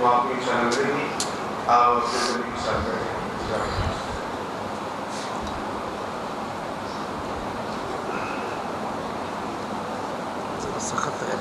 वो आपको इच्छा लग रही थी आप उससे इच्छा करें सख्त है।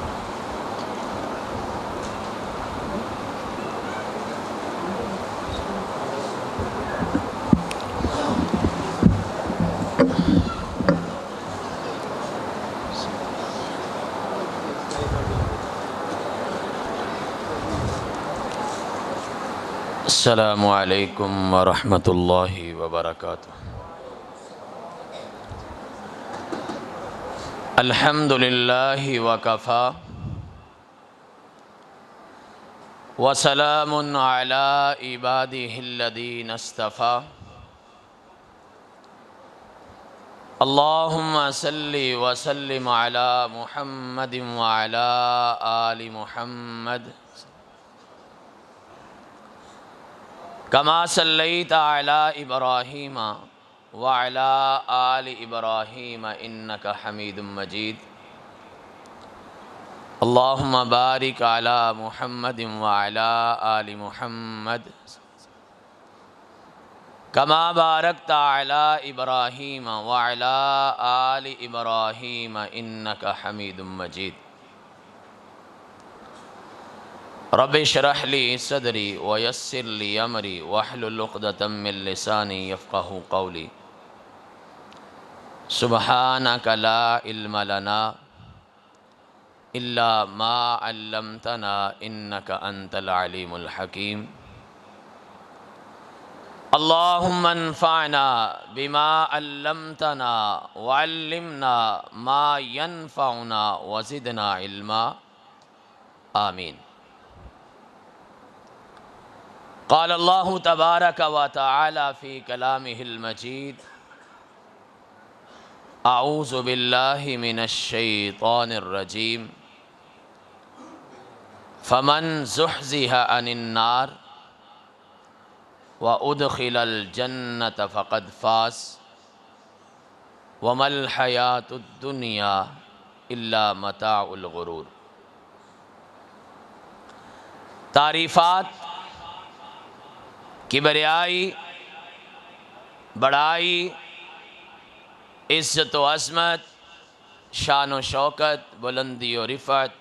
अस्सलामु अलैकुम वरहमतुल्लाहि वबरकातुह। अल्हम्दुलिल्लाहि वकफ़ा वसलामुन अला इबादिहिल्लज़ीना इस्तफ़ा। अल्लाहुम्मा सल्लि व सल्लिम अला मुहम्मदिन व अला आलि मुहम्मद कमा सल्लैता अला इब्राहीम व अला आलि इब्राहीम इन्नका हमीदुम मजीद। अल्लाहुम्मा बारिक अला मुहम्मदिन व अला आलि मुहम्मद कमा बारकता अला इब्राहीम व अला आलि इब्राहीम इन्नका हमीदुम मजीद। रब्बि इश्रह ली सदरी व यस्सिर ली अमरी वहलुल उक़दतम मिन लिसानी यफ़क़हू क़ौली। सुब्हानका ला इल्म लना इल्ला मा अल्लमतना इन्नका अंतल अलीमुल हकीम। अल्लाहुम्मा अन्फ़अना बिमा अल्लमतना व अल्लिमना मा यनफ़अुना व ज़िदना इल्मा। आमीन। क़ाल अल्लाहु तबारक व तआला फ़ी कलामिहिल मजीद अऊज़ु बिल्लाहि मिनश शैतानिर रजीम फ़मन ज़ुहज़िहा अनिन नार व उदख़िलल जन्नत फ़क़द फ़ाज़ वमल हयातुद दुनिया इल्ला मताउल गुरूर। तारीफ़ात, किबरियाई, बड़ाई, इज़्ज़त व अज़मत, शान व शौकत, बुलंदी व रिफ़त,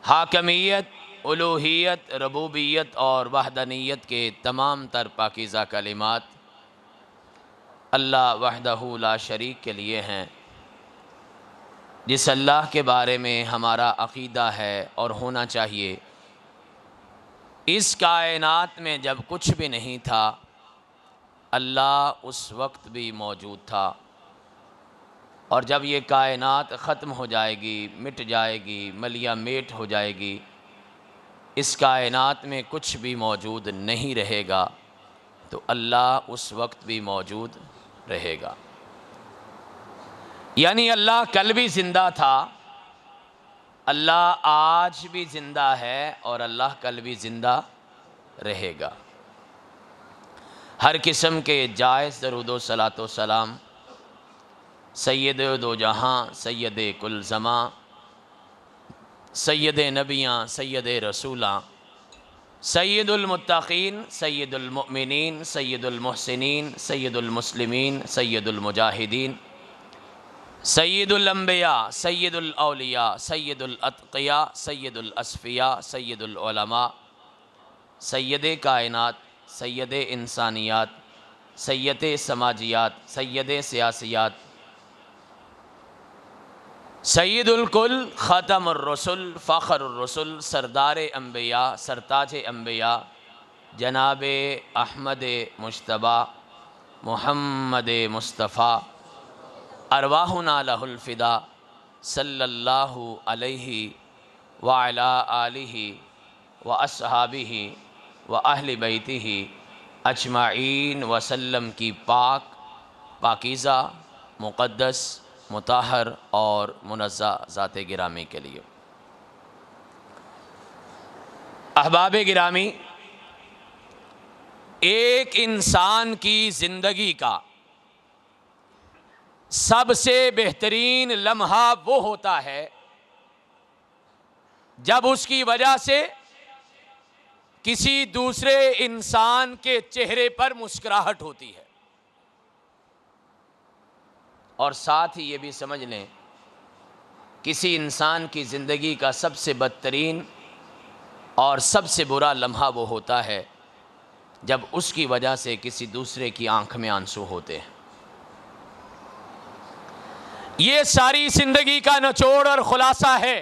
हाकमियत, उलूहियत, रबूबियत और वहदनियत के तमाम तर पाकीज़ा कलिमात अल्लाह वहदहू ला शरीक के लिए हैं, जिस अल्लाह के बारे में हमारा अक़ीदा है और होना चाहिए। इस कायनात में जब कुछ भी नहीं था, अल्लाह उस वक्त भी मौजूद था, और जब ये कायनात ख़त्म हो जाएगी, मिट जाएगी, मलिया मेट हो जाएगी, इस कायनात में कुछ भी मौजूद नहीं रहेगा, तो अल्लाह उस वक्त भी मौजूद रहेगा। यानी अल्लाह कल भी ज़िंदा था, अल्लाह आज भी ज़िंदा है और अल्लाह कल भी ज़िंदा रहेगा। हर किस्म के जायज़ दरूद व सलातो सलाम सैयद दो जहाँ, सैयद कुल ज़मा, सैयद नबियाँ, सैयद रसूलाँ, सैयदुल मुत्तक़ीन, सैयदुल मुमिनीन, सैयदुल मुहसिनीन, सैयदुल मुस्लिमीन, सैयदुल मुजाहिदीन, सैयदुल अंबिया, सैयदुल औलिया, सैयदुल अत्क़िया, सैयदुल अस्फ़िया, सैयदुल उलमा, सैयद कायनात, सैयद इंसानियात, सैयद समाजियात, सैयद सियासियात, सैयदुल कुल, ख़ातमुर रसूल, फ़ख़रुर रसूल, सरदार अंबिया, सरताज अंबिया, जनाब अहमद मुज्तबा मुहम्मद मुस्तफ़ा अरवाहुना लहुल फ़िदा सल्लल्लाहु अलैहि व अला आलिहि व अस्हाबिहि व अहलि बैतिहि अजमाइन वसल्लम की पाकीज़ा मुक़द्दस मुताहर और मुनज़्ज़ा ज़ात गिरामी के लिए। अहबाब गिरामी, एक इंसान की ज़िंदगी का सबसे बेहतरीन लम्हा वो होता है जब उसकी वजह से किसी दूसरे इंसान के चेहरे पर मुस्कुराहट होती है। और साथ ही ये भी समझ लें, किसी इंसान की ज़िंदगी का सबसे बदतरीन और सबसे बुरा लम्हा वो होता है जब उसकी वजह से किसी दूसरे की आंख में आंसू होते हैं। ये सारी ज़िंदगी का निचोड़ और ख़ुलासा है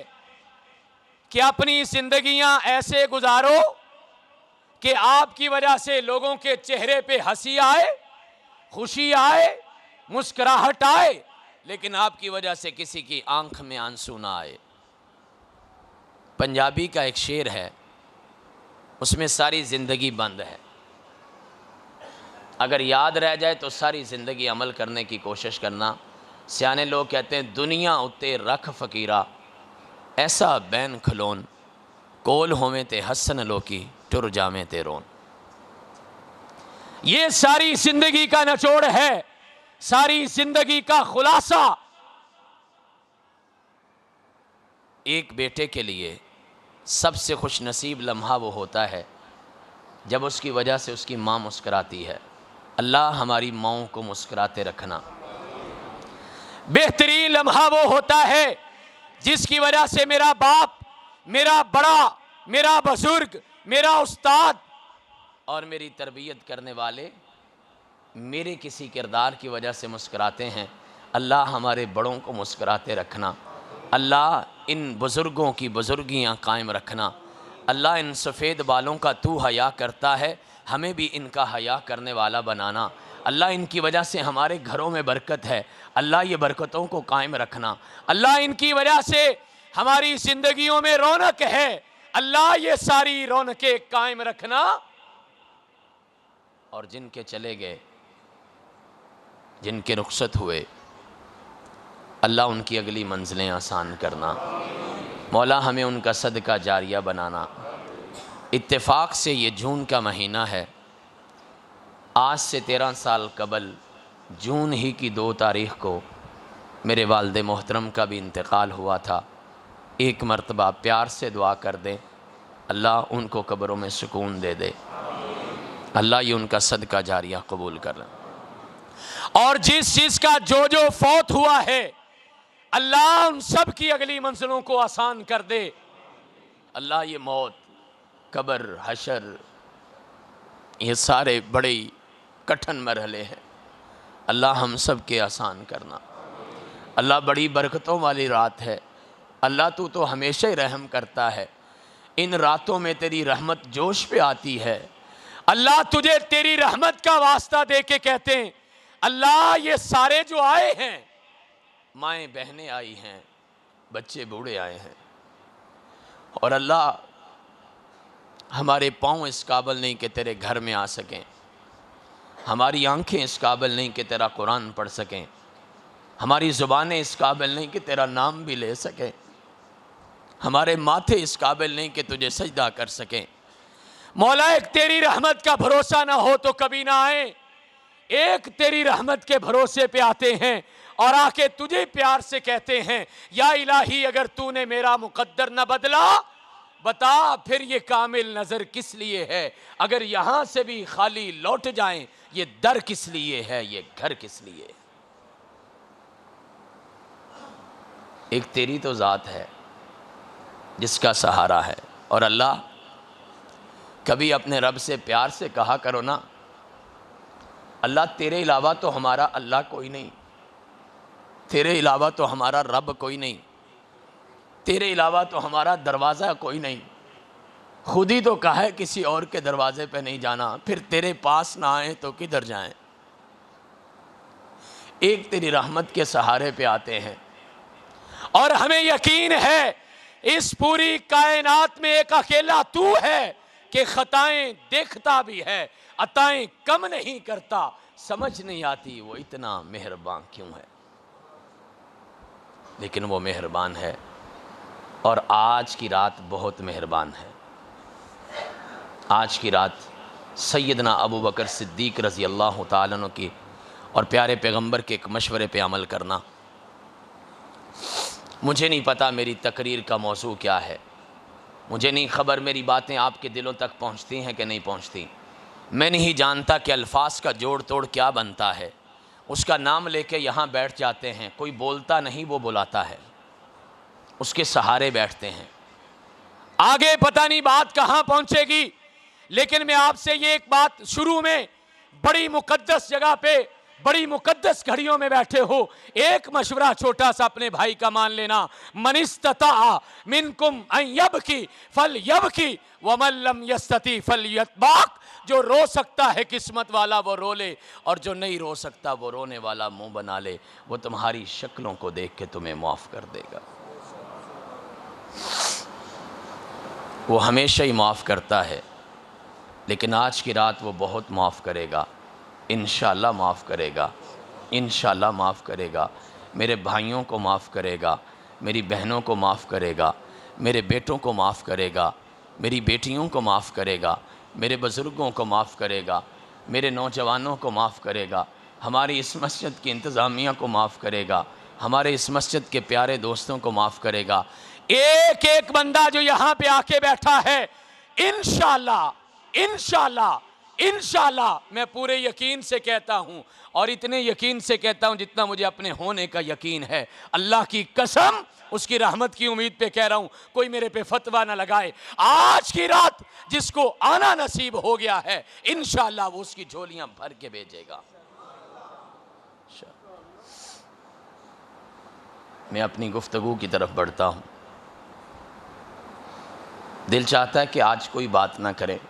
कि अपनी ज़िंदगियां ऐसे गुजारो कि आपकी वजह से लोगों के चेहरे पे हंसी आए, खुशी आए, मुस्कुराहट आए, लेकिन आपकी वजह से किसी की आंख में आंसू ना आए। पंजाबी का एक शेर है, उसमें सारी ज़िंदगी बंद है, अगर याद रह जाए तो सारी ज़िंदगी अमल करने की कोशिश करना। सियाने लोग कहते हैं, दुनिया उत्ते रख फ़कीरा ऐसा बैन खलोन, कोल होवें ते हसन लोकी टुर जावें ते रोन। ये सारी ज़िंदगी का निचोड़ है, सारी ज़िंदगी का खुलासा। एक बेटे के लिए सबसे खुश नसीब लम्हा वो होता है जब उसकी वजह से उसकी माँ मुस्कुराती है। अल्लाह हमारी माँओं को मुस्कुराते रखना। बेहतरीन लम्हा वो होता है जिसकी वजह से मेरा बाप, मेरा बड़ा, मेरा बुजुर्ग, मेरा उस्ताद और मेरी तरबियत करने वाले मेरे किसी किरदार की वजह से मुस्कुराते हैं। अल्लाह हमारे बड़ों को मुस्कुराते रखना। अल्लाह इन बुज़ुर्गों की बुज़ुर्गियाँ कायम रखना। अल्लाह इन सफ़ेद बालों का तू हया करता है, हमें भी इनका हया करने वाला बनाना। अल्लाह इनकी वजह से हमारे घरों में बरकत है, अल्लाह ये बरकतों को कायम रखना। अल्लाह इनकी वजह से हमारी ज़िंदगियों में रौनक है, अल्लाह ये सारी रौनकें कायम रखना। और जिनके चले गए, जिनके रुखसत हुए, अल्लाह उनकी अगली मंजिलें आसान करना। मौला हमें उनका सदका जारिया बनाना। इत्तेफाक से ये जून का महीना है। आज से 13 साल कबल जून ही की 2 तारीख़ को मेरे वालिद मोहतरम का भी इंतकाल हुआ था। एक मरतबा प्यार से दुआ कर दें, अल्लाह उनको कब्रों में सुकून दे दे। अल्लाह ये उनका सदका जारिया कबूल कर लें। और जिस चीज़ का जो जो फौत हुआ है, अल्लाह उन सब की अगली मंजिलों को आसान कर दे। अल्लाह ये मौत, कब्र, हशर, ये सारे बड़े कठिन मरहले हैं, अल्लाह हम सब के आसान करना। अल्लाह बड़ी बरकतों वाली रात है। अल्लाह तू तो हमेशा ही रहम करता है। इन रातों में तेरी रहमत जोश पे आती है। अल्लाह तुझे तेरी रहमत का वास्ता दे के कहते हैं, अल्लाह ये सारे जो आए हैं, माएँ बहनें आई हैं, बच्चे बूढ़े आए हैं, और अल्लाह हमारे पाँव इस काबिल नहीं कि तेरे घर में आ सकें, हमारी आंखें इस काबिल नहीं कि तेरा कुरान पढ़ सकें, हमारी ज़ुबानें इस काबिल नहीं कि तेरा नाम भी ले सकें, हमारे माथे इस काबिल नहीं कि तुझे सजदा कर सकें। मौला, एक तेरी रहमत का भरोसा ना हो तो कभी ना आए, एक तेरी रहमत के भरोसे पे आते हैं और आके तुझे प्यार से कहते हैं, या इलाही अगर तूने मेरा मुकद्दर न बदला, बता फिर ये कामिल नज़र किस लिए है। अगर यहाँ से भी खाली लौट जाएं, ये दर किस लिए है, ये घर किस लिए है। एक तेरी तो ज़ात है जिसका सहारा है। और अल्लाह, कभी अपने रब से प्यार से कहा करो ना, अल्लाह तेरे अलावा तो हमारा अल्लाह कोई नहीं, तेरे अलावा तो हमारा रब कोई नहीं, तेरे अलावा तो हमारा दरवाज़ा कोई नहीं। खुद ही तो कहा है किसी और के दरवाजे पे नहीं जाना, फिर तेरे पास ना आए तो किधर जाएं। एक तेरी रहमत के सहारे पे आते हैं और हमें यकीन है इस पूरी कायनात में एक अकेला तू है कि खताएं देखता भी है, अताएं कम नहीं करता, समझ नहीं आती वो इतना मेहरबान क्यों है। लेकिन वो मेहरबान है और आज की रात बहुत मेहरबान है। आज की रात सैयदना अबू बकर सिद्दीक़ रज़ी अल्लाह ताला अन्हु की और प्यारे पैगंबर के एक मशवरे पे अमल करना। मुझे नहीं पता मेरी तकरीर का मौजू क्या है, मुझे नहीं खबर मेरी बातें आपके दिलों तक पहुंचती हैं कि नहीं पहुंचती। मैं नहीं जानता कि अल्फाज का जोड़ तोड़ क्या बनता है। उसका नाम लेके यहाँ बैठ जाते हैं, कोई बोलता नहीं वो बुलाता है, उसके सहारे बैठते हैं। आगे पता नहीं बात कहाँ पहुँचेगी, लेकिन मैं आपसे ये एक बात शुरू में, बड़ी मुकद्दस जगह पे, बड़ी मुकद्दस घड़ियों में बैठे हो, एक मशवरा छोटा सा अपने भाई का मान लेना। मनिस्तता मिनकुम अन यबकी फल यबकी वमन लम यस्तती फल यतबाक। जो रो सकता है किस्मत वाला वो रो ले, और जो नहीं रो सकता वो रोने वाला मुंह बना ले। वो तुम्हारी शक्लों को देख के तुम्हें माफ़ कर देगा। वो हमेशा ही माफ़ करता है, लेकिन आज की रात वो बहुत माफ़ करेगा। इंशाअल्लाह माफ़ करेगा, इंशाअल्लाह माफ़ करेगा। मेरे भाइयों को माफ़ करेगा, मेरी बहनों को माफ़ करेगा, मेरे बेटों को माफ़ करेगा, मेरी बेटियों को माफ़ करेगा, मेरे बुज़ुर्गों को माफ़ करेगा, मेरे नौजवानों को माफ़ करेगा, हमारी इस मस्जिद की इंतज़ामिया को माफ़ करेगा, हमारे इस मस्जिद के प्यारे दोस्तों को माफ़ करेगा। एक एक बंदा जो यहाँ पे आके बैठा है, इंशाअल्लाह इंशाअल्लाह इंशाअल्लाह मैं पूरे यकीन से कहता हूँ, और इतने यकीन से कहता हूँ जितना मुझे अपने होने का यकीन है। अल्लाह की कसम, उसकी रहमत की उम्मीद पे कह रहा हूँ, कोई मेरे पे फतवा ना लगाए। आज की रात जिसको आना नसीब हो गया है, इंशाअल्लाह वो उसकी झोलियां भर के भेजेगा। मैं अपनी गुफ्तगू की तरफ बढ़ता हूँ। दिल चाहता है कि आज कोई बात ना करे,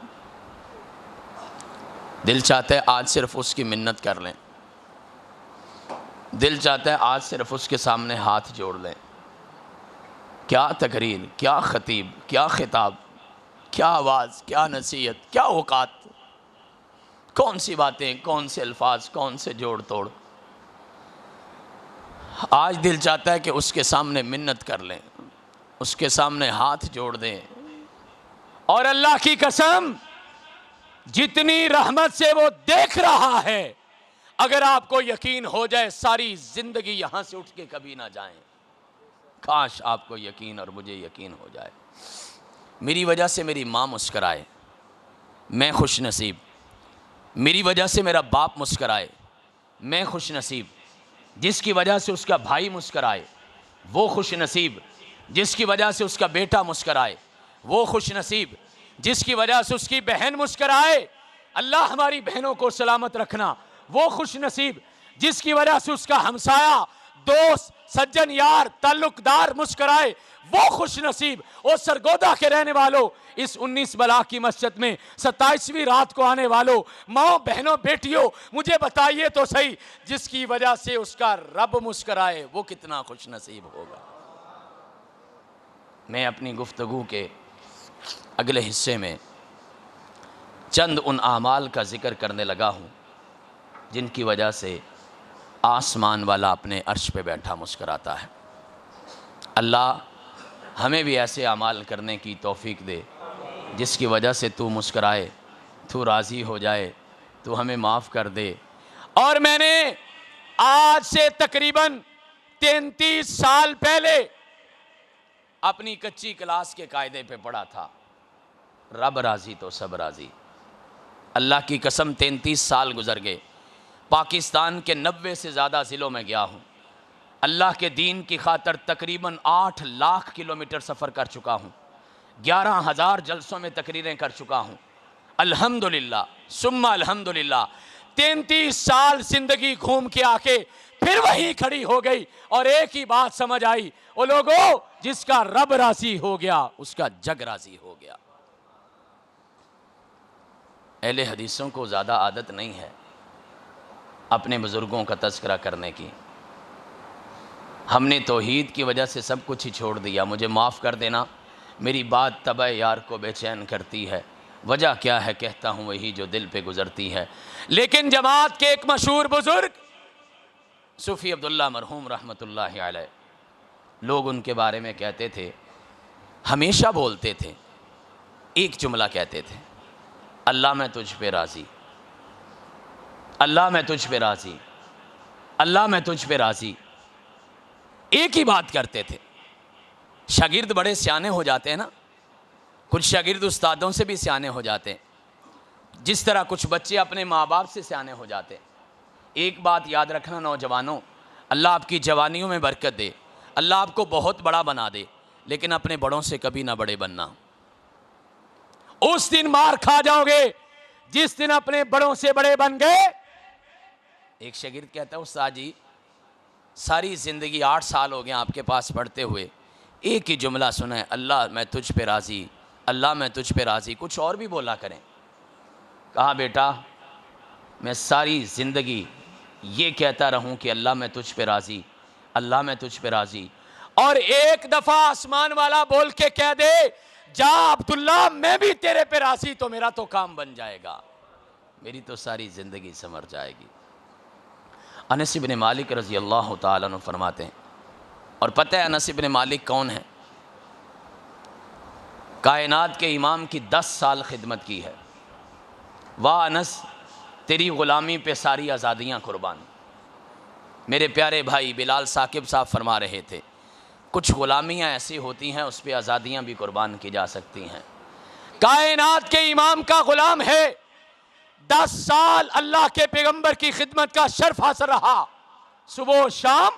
दिल चाहता है आज सिर्फ उसकी मिन्नत कर लें, दिल चाहता है आज सिर्फ उसके सामने हाथ जोड़ लें। क्या तकरीर, क्या खतीब, क्या खिताब, क्या आवाज़, क्या नसीहत, क्या औकात, कौन सी बातें, कौन से अल्फाज, कौन से जोड़ तोड़। आज दिल चाहता है कि उसके सामने मिन्नत कर लें, उसके सामने हाथ जोड़ दें। और अल्लाह की कसम, जितनी रहमत से वो देख रहा है, अगर आपको यकीन हो जाए सारी जिंदगी यहां से उठ के कभी ना जाएं। काश आपको यकीन और मुझे यकीन हो जाए। मेरी वजह से मेरी माँ मुस्कराए, मैं खुश नसीब। मेरी वजह से मेरा बाप मुस्कराए, मैं खुश नसीब। जिसकी वजह से उसका भाई मुस्कराए, वो खुश नसीब। जिसकी वजह से उसका बेटा मुस्कराए, वो खुश नसीब। जिसकी वजह से उसकी बहन मुस्कराए, अल्लाह हमारी बहनों को सलामत रखना, वो खुश नसीब। जिसकी वजह से उसका हमसाया, दोस्त, सज्जन, यार, ताल्लुकदार मुस्कराए, वो खुश नसीब। और सरगोदा के रहने वालों, इस 19 बला की मस्जिद में 27वीं रात को आने वालों, माँ, बहनों, बेटियों, मुझे बताइए तो सही, जिसकी वजह से उसका रब मुस्कराए, वो कितना खुश नसीब होगा। मैं अपनी गुफ्तगू के अगले हिस्से में चंद उन आमाल का ज़िक्र करने लगा हूँ जिनकी वजह से आसमान वाला अपने अर्श पे बैठा मुस्कराता है। अल्लाह हमें भी ऐसे आमाल करने की तौफीक दे जिसकी वजह से तू मुस्कराए, तू राज़ी हो जाए, तू हमें माफ़ कर दे। और मैंने आज से तकरीबन 33 साल पहले अपनी कच्ची क्लास के कायदे पे पढ़ा था, रब राज़ी तो सब राज़ी। अल्लाह की कसम 33 साल गुजर गए। पाकिस्तान के 90 से ज़्यादा ज़िलों में गया हूँ। अल्लाह के दीन की खातर तकरीबन 8 लाख किलोमीटर सफ़र कर चुका हूँ। 11,000 जलसों में तकरीरें कर चुका हूँ। अल्हम्दुलिल्लाह सुम्मा अल्हम्दुलिल्लाह। 33 साल ज़िंदगी घूम के आके फिर वहीं खड़ी हो गई और एक ही बात समझ आई, वो लोगों, जिसका रब राज़ी हो गया उसका जग राज़ी हो गया। अहले हदीसों को ज़्यादा आदत नहीं है अपने बुज़ुर्गों का तज़किरा करने की। हमने तौहीद की वजह से सब कुछ ही छोड़ दिया। मुझे माफ़ कर देना, मेरी बात तबे यार को बेचैन करती है। वजह क्या है कहता हूँ वही जो दिल पे गुजरती है। लेकिन जमात के एक मशहूर बुजुर्ग सूफ़ी अब्दुल्ला मरहूम रहमतुल्लाहि अलैह, लोग उनके बारे में कहते थे, हमेशा बोलते थे, एक जुमला कहते थे, अल्लाह मैं तुझ पे राज़ी, अल्लाह मैं तुझ पे राज़ी, अल्लाह मैं तुझ पे राज़ी। एक ही बात करते थे। शागिर्द बड़े सियाने हो जाते हैं ना, कुछ शागिर्द उस्तादों से भी सियाने हो जाते हैं, जिस तरह कुछ बच्चे अपने माँ बाप से सियाने हो जाते हैं। एक बात याद रखना नौजवानों, अल्लाह आपकी जवानियों में बरकत दे, अल्लाह आपको बहुत बड़ा बना दे, लेकिन अपने बड़ों से कभी ना बड़े बनना। उस दिन मार खा जाओगे जिस दिन अपने बड़ों से बड़े बन गए। एक शागिर्द कहता है, उस्ताद जी सारी ज़िंदगी 8 साल हो गए आपके पास पढ़ते हुए, एक ही जुमला सुना है, अल्लाह मैं तुझ पे राज़ी, अल्लाह मैं तुझ पे राज़ी, कुछ और भी बोला करें। कहा बेटा मैं सारी ज़िंदगी ये कहता रहूं कि अल्लाह मैं तुझ पे राज़ी, अल्लाह मैं तुझ पे राज़ी, और एक दफ़ा आसमान वाला बोल के कह दे जा अब्दुल्ला मैं भी तेरे पे राज़ी, तो मेरा तो काम बन जाएगा, मेरी तो सारी ज़िंदगी संवर जाएगी। अनस इब्न मालिक रज़ी अल्लाह ताला अन्हु फरमाते हैं, और पता है अनस इब्न मालिक कौन है? कायनात के इमाम की 10 साल खिदमत की है। वाह अनस तेरी ग़ुलामी पे सारी आज़ादियाँ कुर्बान। मेरे प्यारे भाई बिलाल साकिब साहब फरमा रहे थे, कुछ ग़ुलामियाँ ऐसी होती हैं उस पर आज़ादियाँ भी कुर्बान की जा सकती हैं। कायनात के इमाम का ग़ुलाम है, 10 साल अल्लाह के पैगंबर की खिदमत का शर्फ हासिल रहा, सुबह शाम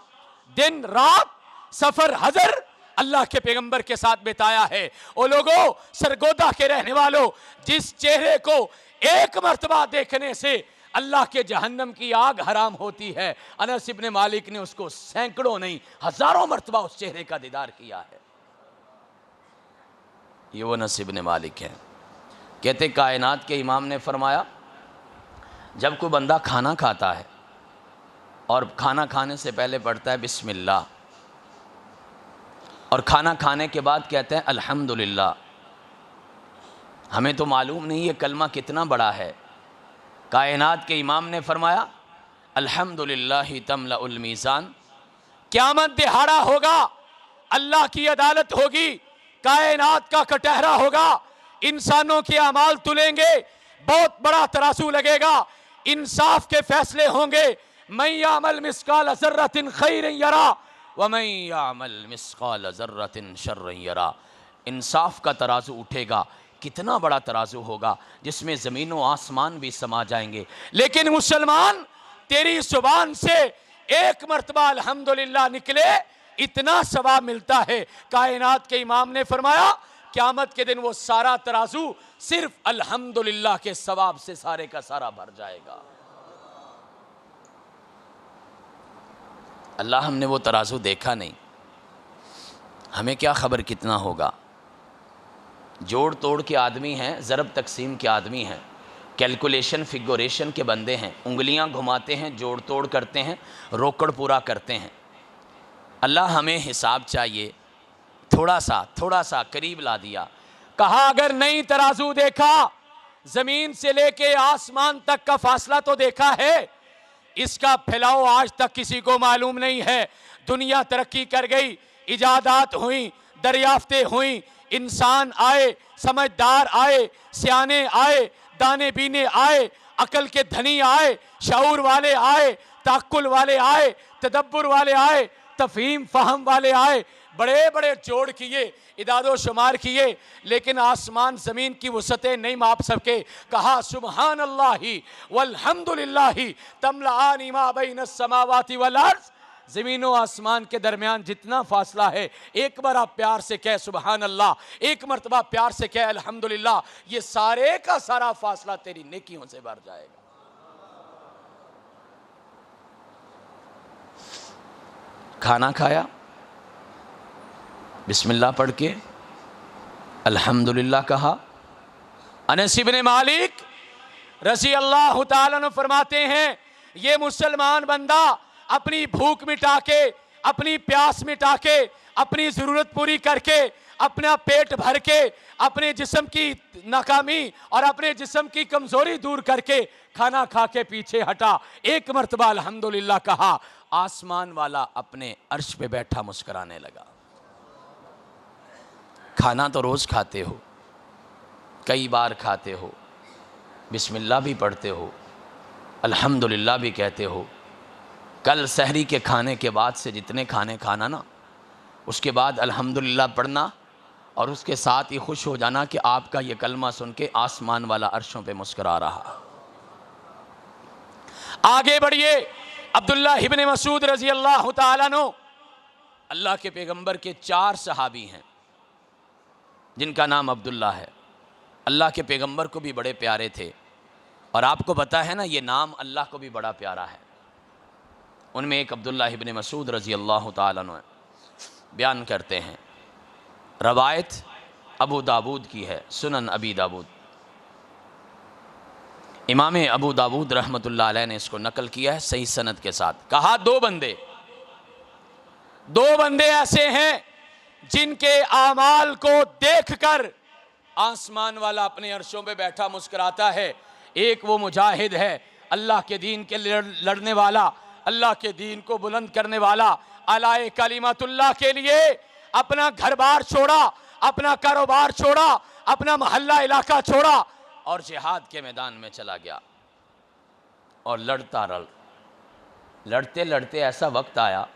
दिन रात सफ़र हज़र अल्लाह के पैगंबर के साथ बिताया है। ओ लोगों, सरगोदा के रहने वालों, जिस चेहरे को एक मर्तबा देखने से अल्लाह के जहन्नम की आग हराम होती है, अनस इब्न मालिक ने उसको सैकड़ों नहीं हज़ारों मर्तबा उस चेहरे का दीदार किया है। ये वो अनस इब्न मालिक है। कहते कायनात के इमाम ने फरमाया, जब कोई बंदा खाना खाता है और खाना खाने से पहले पढ़ता है बिस्मिल्लाह, और खाना खाने के बाद कहते हैं अल्हम्दुलिल्लाह, हमें तो मालूम नहीं ये कलमा कितना बड़ा है। कायनात के इमाम ने फरमाया अल्हम्दुलिल्लाहि तमलउल मीज़ान, क़यामत दिहाड़ा होगा, अल्लाह की अदालत होगी, कायनात का कटहरा होगा, इंसानों के अमाल तुलेंगे, बहुत बड़ा तराजू लगेगा, इंसाफ के फैसले होंगे। मैं यामल मिस्काल ज़र्रतिन खैरन यरा व मैं यामल मिस्काल ज़र्रतिन शर्रन यरा। इंसाफ का तराजू उठेगा, कितना बड़ा तराजू होगा जिसमें ज़मीन व आसमान भी समा जाएंगे। लेकिन मुसलमान तेरी ज़ुबान से एक मर्तबा अल्हम्दुलिल्लाह निकले, इतना सवाब मिलता है। कायनात के इमाम ने फरमाया क़यामत के दिन वो सारा तराजू सिर्फ अल्हम्दुलिल्लाह के सवाब से सारे का सारा भर जाएगा। अल्लाह, हमने वो तराजू देखा नहीं, हमें क्या खबर कितना होगा। जोड़ तोड़ के आदमी हैं, ज़रब तकसीम के आदमी हैं, कैलकुलेशन फिगुरेशन के बंदे हैं, उंगलियां घुमाते हैं, जोड़ तोड़ करते हैं, रोकड़ पूरा करते हैं। अल्लाह हमें हिसाब चाहिए, थोड़ा सा करीब ला दिया। कहा अगर नई तराजू देखा, ज़मीन से लेके आसमान तक का फासला तो देखा है, इसका फैलाव आज तक किसी को मालूम नहीं है। दुनिया तरक्की कर गई, इजादात हुई, दरियाफ्तें हुई, इंसान आए, समझदार आए, सियाने आए, दाने बीने आए, अकल के धनी आए, शऊर वाले आए, ताक्कुल वाले आए, तदब्बुर वाले आए, तफहीम फ़हम वाले आए, बड़े बड़े जोड़ किए, इदादो शुमार किए, लेकिन आसमान ज़मीन की वसअतें नहीं माप सके। कहा सुबहान अल्लाहि वल्हम्दुलिल्लाहि तमलआनि मा बैनस समावाति वल अर्ज़। ज़मीन व आसमान के दरमियान जितना फासला है, एक बार आप प्यार से कह सुबहान अल्लाह, एक मरतबा प्यार से कह अल्हम्दुलिल्लाह, ये सारे का सारा फासला तेरी नेकियों से भर जाएगा। खाना खाया, बिस्मिल्लाह पढ़ के अल्हम्दुलिल्लाह कहा। अनस इब्न मालिक रज़ी अल्लाह तआला अन्हु फरमाते हैं, ये मुसलमान बंदा अपनी भूख मिटा के, अपनी प्यास मिटा के, अपनी ज़रूरत पूरी करके अपना पेट भर के, अपने जिस्म की नाकामी और अपने जिस्म की कमजोरी दूर करके खाना खा के पीछे हटा, एक मर्तबा अल्हम्दुलिल्लाह कहा, आसमान वाला अपने अर्श पे बैठा मुस्कुराने लगा। खाना तो रोज खाते हो, कई बार खाते हो, बिस्मिल्लाह भी पढ़ते हो, अल्हम्दुलिल्लाह भी कहते हो। कल सहरी के खाने के बाद से जितने खाने खाना ना, उसके बाद अल्हम्दुलिल्लाह पढ़ना और उसके साथ ही खुश हो जाना कि आपका ये कलमा सुन के आसमान वाला अर्शों पे मुस्कुरा रहा। आगे बढ़िए, अब्दुल्लाह इब्ने मसूद रजी अल्लाह तआला अन्हु, अल्लाह के पैगंबर के 4 सहाबी हैं जिनका नाम अब्दुल्लाह है। अल्लाह के पैगंबर को भी बड़े प्यारे थे और आपको पता है ना, ये नाम अल्लाह को भी बड़ा प्यारा है। उनमें एक अब्दुल्लाह इब्ने मसूद रजी अल्लाह तआला अन्हु बयान करते हैं, रवायत अबू दाऊद की है, सुनन अबी दाऊद, इमाम अबू दाऊद रहमतुल्लाह अलैह ने इसको नकल किया है सही सनद के साथ। कहा दो बंदे ऐसे हैं जिनके आमाल को देखकर आसमान वाला अपने अर्शों पे बैठा मुस्कुराता है। एक वो मुजाहिद है, अल्लाह के दीन के लड़ने वाला, अल्लाह के दीन को बुलंद करने वाला, अलाए कलिमतुल्लाह के लिए अपना घर बार छोड़ा, अपना कारोबार छोड़ा, अपना मोहल्ला इलाका छोड़ा और जिहाद के मैदान में चला गया और लड़ते लड़ते ऐसा वक्त आया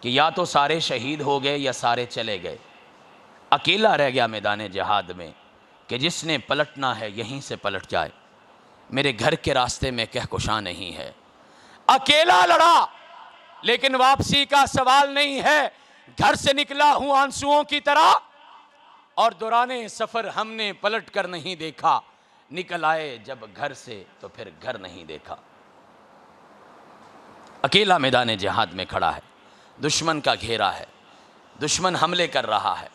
कि या तो सारे शहीद हो गए या सारे चले गए। अकेला रह गया मैदान जिहाद में कि जिसने पलटना है यहीं से पलट जाए, मेरे घर के रास्ते में कहकुशा नहीं है। अकेला लड़ा, लेकिन वापसी का सवाल नहीं है। घर से निकला हूं आंसुओं की तरह और दौराने सफर हमने पलट कर नहीं देखा, निकल आए जब घर से तो फिर घर नहीं देखा। अकेला मैदान जिहाद में खड़ा है, दुश्मन का घेरा है, दुश्मन हमले कर रहा है,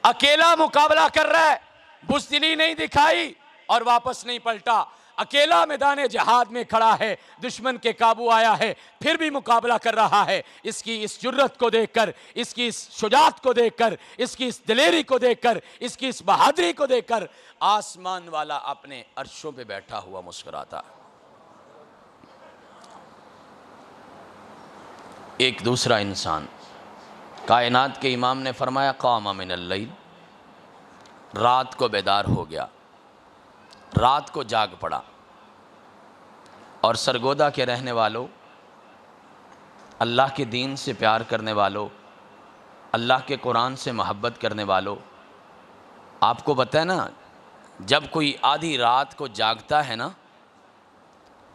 अकेला मुकाबला कर रहा है, बुज़दिली नहीं दिखाई और वापस नहीं पलटा। अकेला मैदान जिहाद में खड़ा है, दुश्मन के काबू आया है, फिर भी मुकाबला कर रहा है। इसकी इस जुर्रत को देखकर, इसकी इस शुजात को देखकर, इसकी इस दिलेरी को देखकर, इसकी इस बहादुरी को देखकर आसमान वाला अपने अर्शों पे बैठा हुआ मुस्कुराता। एक दूसरा इंसान, कायनात के इमाम ने फरमाया, क़ामा मिनल लैल, रात को बेदार हो गया, रात को जाग पड़ा। और सरगोदा के रहने वालों, अल्लाह के दीन से प्यार करने वालों, अल्लाह के कुरान से मोहब्बत करने वालों, आपको पता है ना, जब कोई आधी रात को जागता है ना,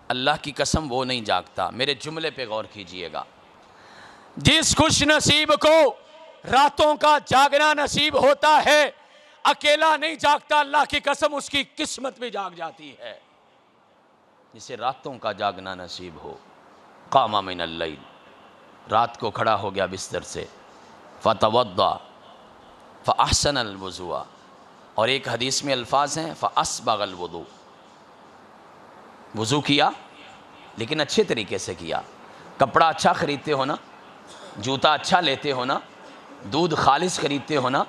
अल्लाह की कसम वो नहीं जागता। मेरे जुमले पे गौर कीजिएगा, जिस खुश नसीब को रातों का जागना नसीब होता है, अकेला नहीं जागता, अल्लाह की कसम उसकी किस्मत भी जाग जाती है। जिसे रातों का जागना नसीब हो, क़ामा मिनल लैल, रात को खड़ा हो गया बिस्तर से, फ़तवद्दा फ़अहसनल वुज़ुआ, और एक हदीस में अल्फाज हैं फ़अस्बग़ल वुज़ू, वुज़ू किया लेकिन अच्छे तरीके से किया। कपड़ा अच्छा ख़रीदते हो ना, जूता अच्छा लेते हो ना, दूध खालिस ख़रीदते हो ना,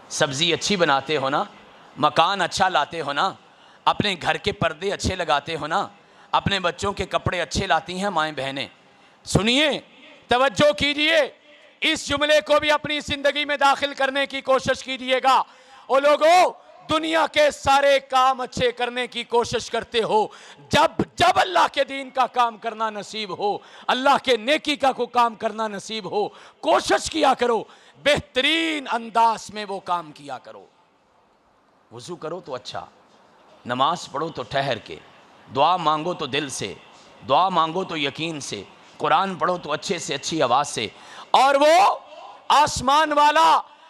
सब्ज़ी अच्छी बनाते हो ना, मकान अच्छा लाते हो ना, अपने घर के पर्दे अच्छे लगाते हो ना, अपने बच्चों के कपड़े अच्छे लाती हैं माएँ बहनें। सुनिए, तवज्जो कीजिए, इस जुमले को भी अपनी ज़िंदगी में दाखिल करने की कोशिश कीजिएगा। ओ लोगों, दुनिया के सारे काम अच्छे करने की कोशिश करते हो, जब अल्लाह के दीन का काम करना नसीब हो, अल्लाह के नेकी का को काम करना नसीब हो, कोशिश किया करो, बेहतरीन अंदाज में वो काम किया करो। वुज़ू करो तो अच्छा, नमाज पढ़ो तो ठहर के, दुआ मांगो तो दिल से, दुआ मांगो तो यकीन से, कुरान पढ़ो तो अच्छे से अच्छी आवाज़ से। और वो आसमान वाला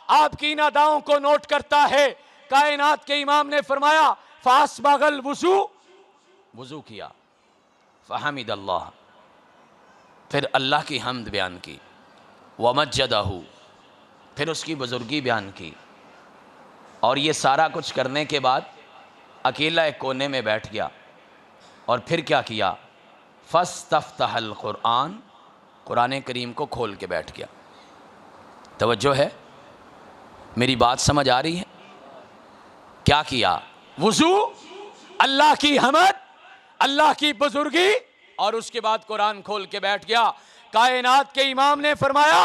आपकी इन अदाओं को नोट करता है। कायनात के इमाम ने फरमाया, फ़अस्बग़ल वुज़ू, वुज़ू किया, फ़हमिदल्लाह, फिर अल्लाह की हम्द बयान की, वमज्जदहू, फिर उसकी बुज़ुर्गी बयान की। और ये सारा कुछ करने के बाद अकेला एक कोने में बैठ गया और फिर क्या किया, फ़स्तफ़्तहल क़ुरआन, कुरान करीम को खोल के बैठ गया। तवज्जो है, मेरी बात समझ आ रही है? क्या किया? वुजू, अल्लाह की हमद, अल्लाह की बुजुर्गी, और उसके बाद कुरान खोल के बैठ गया। कायनात के इमाम ने फरमाया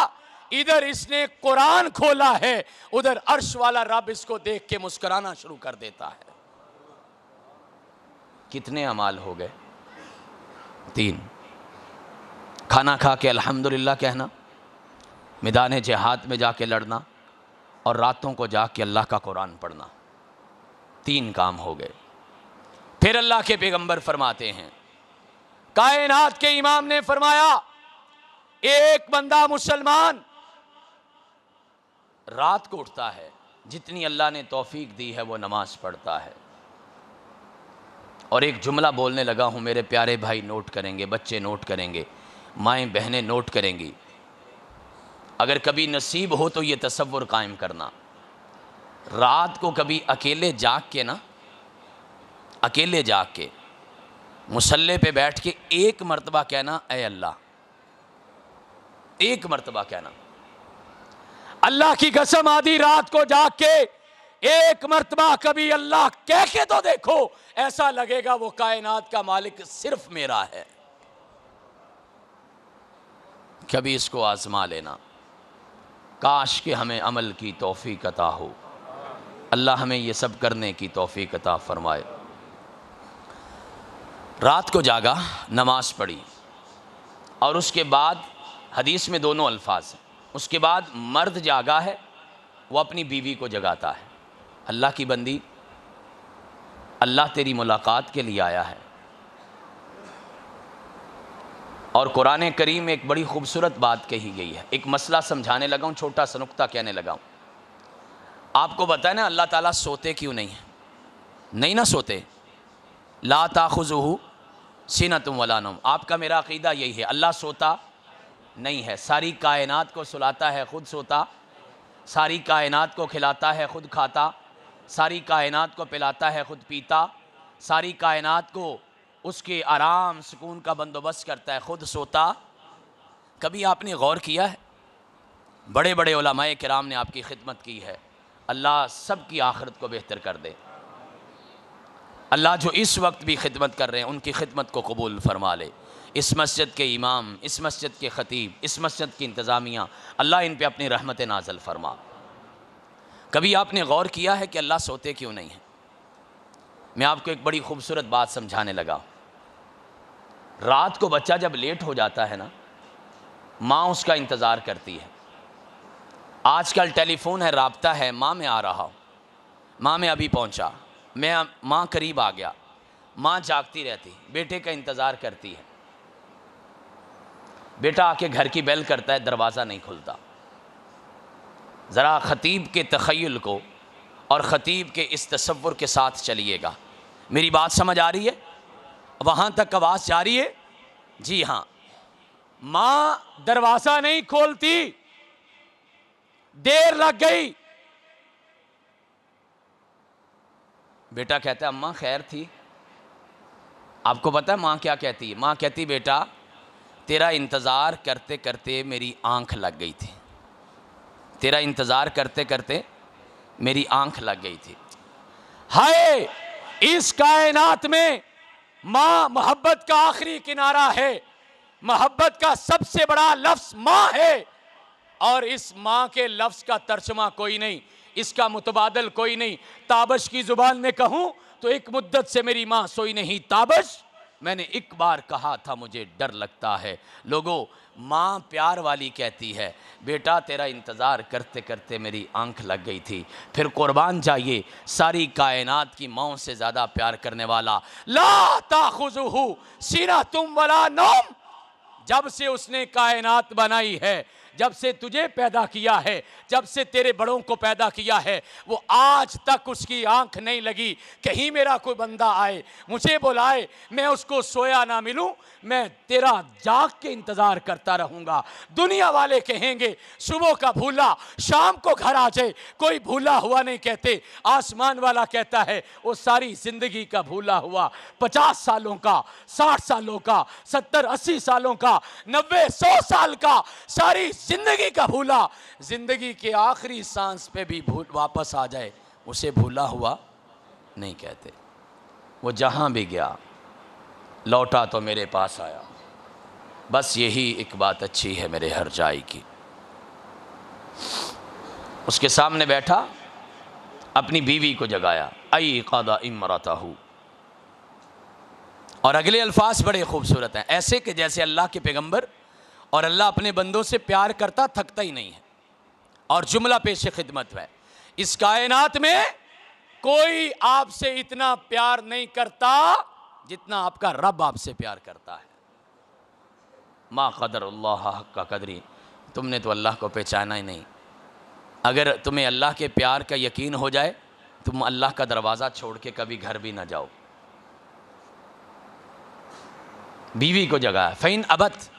इधर इसने कुरान खोला है, उधर अर्श वाला रब इसको देख के मुस्कुराना शुरू कर देता है। कितने अमाल हो गए? 3। खाना खा के अल्हम्दुलिल्लाह कहना, मैदान जिहाद में जाके लड़ना, और रातों को जाके अल्लाह का कुरान पढ़ना। 3 काम हो गए। फिर अल्लाह के पैगंबर फरमाते हैं, कायनात के इमाम ने फरमाया एक बंदा मुसलमान रात को उठता है, जितनी अल्लाह ने तौफीक दी है वो नमाज पढ़ता है। और एक जुमला बोलने लगा हूं, मेरे प्यारे भाई नोट करेंगे, बच्चे नोट करेंगे, माएँ बहनें नोट करेंगी। अगर कभी नसीब हो तो ये तसव्वुर कायम करना, रात को कभी अकेले जाग के ना, अकेले जाग के मुसल्ले पे बैठ के एक मर्तबा कहना, ऐ अल्लाह, एक मर्तबा कहना, अल्लाह की कसम आधी रात को जाग के एक मर्तबा कभी अल्लाह कह के तो देखो, ऐसा लगेगा वो कायनात का मालिक सिर्फ मेरा है। कभी इसको आजमा लेना। काश कि हमें अमल की तौफीक अता हो। अल्लाह हमें ये सब करने की तौफीक अता फरमाए। रात को जागा, नमाज पढ़ी, और उसके बाद हदीस में दोनों अल्फाज हैं, उसके बाद मर्द जागा है, वो अपनी बीवी को जगाता है, अल्लाह की बंदी, अल्लाह तेरी मुलाकात के लिए आया है। और कुरान करीम में एक बड़ी खूबसूरत बात कही गई है। एक मसला समझाने लगा हूँ, छोटा सा नुक्ता कहने लगा हूँ। आपको बताया ना अल्लाह ताला सोते क्यों नहीं है? नहीं ना सोते। ला ताखुज़ुहु सिनतुम वला नौम। आपका मेरा अक़ीदा यही है, अल्लाह सोता नहीं है। सारी कायनात को सुलाता है, ख़ुद सोता, सारी कायनात को खिलाता है, ख़ुद खाता, सारी कायनात को पिलाता है, ख़ुद पीता, सारी कायनात को उसके आराम सुकून का बंदोबस्त करता है, ख़ुद सोता। कभी आपने गौर किया है? बड़े बड़े उलमाए किराम ने आपकी खिदमत की है। अल्लाह सब की आखिरत को बेहतर कर दे। अल्लाह जो इस वक्त भी खिदमत कर रहे हैं उनकी खिदमत को कबूल फरमा ले। इस मस्जिद के इमाम, इस मस्जिद के ख़तीब, इस मस्जिद की इंतज़ामिया, अल्लाह इन पे अपनी रहमत नाज़िल फरमा। कभी आपने गौर किया है कि अल्लाह सोते क्यों नहीं है? मैं आपको एक बड़ी खूबसूरत बात समझाने लगा। रात को बच्चा जब लेट हो जाता है ना, माँ उसका इंतज़ार करती है। आजकल टेलीफोन है, राब्ता है, माँ मैं आ रहा हूँ, माँ मैं अभी पहुँचा, माँ करीब आ गया। माँ जागती रहती, बेटे का इंतज़ार करती है। बेटा आके घर की बेल करता है, दरवाज़ा नहीं खुलता। ज़रा ख़तीब के तख़य्युल को और ख़तीब के इस तसव्वुर के साथ चलिएगा। मेरी बात समझ आ रही है? वहाँ तक आवाज़ जा रही है? जी हाँ। माँ दरवाज़ा नहीं खोलती, देर लग गई। बेटा कहता है अम्मा खैर थी। आपको पता है माँ क्या कहती है? माँ कहती बेटा तेरा इंतज़ार करते करते मेरी आँख लग गई थी, तेरा इंतज़ार करते करते मेरी आँख लग गई थी। हाय, इस कायनात में माँ मोहब्बत का आखिरी किनारा है, मोहब्बत का सबसे बड़ा लफ्ज़ माँ है, और इस माँ के लफ्ज़ का तर्जुमा कोई नहीं, इसका मुतबादल कोई नहीं। ताबश की ज़ुबान में कहूँ तो एक मुद्दत से मेरी माँ सोई नहीं ताबश, मैंने एक बार कहा था मुझे डर लगता है। लोगों, माँ प्यार वाली कहती है बेटा तेरा इंतज़ार करते करते मेरी आंख लग गई थी। फिर कुर्बान जाइए, सारी कायनात की माँ से ज़्यादा प्यार करने वाला, ला ताखुज़ुहु सिनतुम वला नौम। जब से उसने कायनात बनाई है, जब से तुझे पैदा किया है, जब से तेरे बड़ों को पैदा किया है, वो आज तक उसकी आंख नहीं लगी कहीं मेरा कोई बंदा आए मुझे बुलाए मैं उसको सोया ना मिलूं, मैं तेरा जाग के इंतज़ार करता रहूँगा। दुनिया वाले कहेंगे सुबह का भूला शाम को घर आ जाए, कोई भूला हुआ नहीं कहते। आसमान वाला कहता है वो सारी ज़िंदगी का भूला हुआ, 50 सालों का, 60 सालों का, 70-80 सालों का, 90-100 साल का, सारी ज़िंदगी का भूला ज़िंदगी के आखिरी सांस पे भी भूल वापस आ जाए, उसे भूला हुआ नहीं कहते। वो जहाँ भी गया लौटा तो मेरे पास आया, बस यही एक बात अच्छी है मेरे हर जाई की। उसके सामने बैठा, अपनी बीवी को जगाया, आई क़ादा इमरतहू। और अगले अल्फाज बड़े खूबसूरत हैं, ऐसे कि जैसे अल्लाह के पैगंबर और अल्लाह अपने बंदों से प्यार करता, थकता ही नहीं है। और जुमला पेश खिदमत है, इस कायनात में कोई आपसे इतना प्यार नहीं करता जितना आपका रब आपसे प्यार करता है। मा क़दरुल्लाह हक़्क़ क़दरी, तुमने तो अल्लाह को पहचाना ही नहीं। अगर तुम्हें अल्लाह के प्यार का यकीन हो जाए, तुम अल्लाह का दरवाज़ा छोड़ के कभी घर भी ना जाओ। बीवी को जगाया, फ़ैन अबत,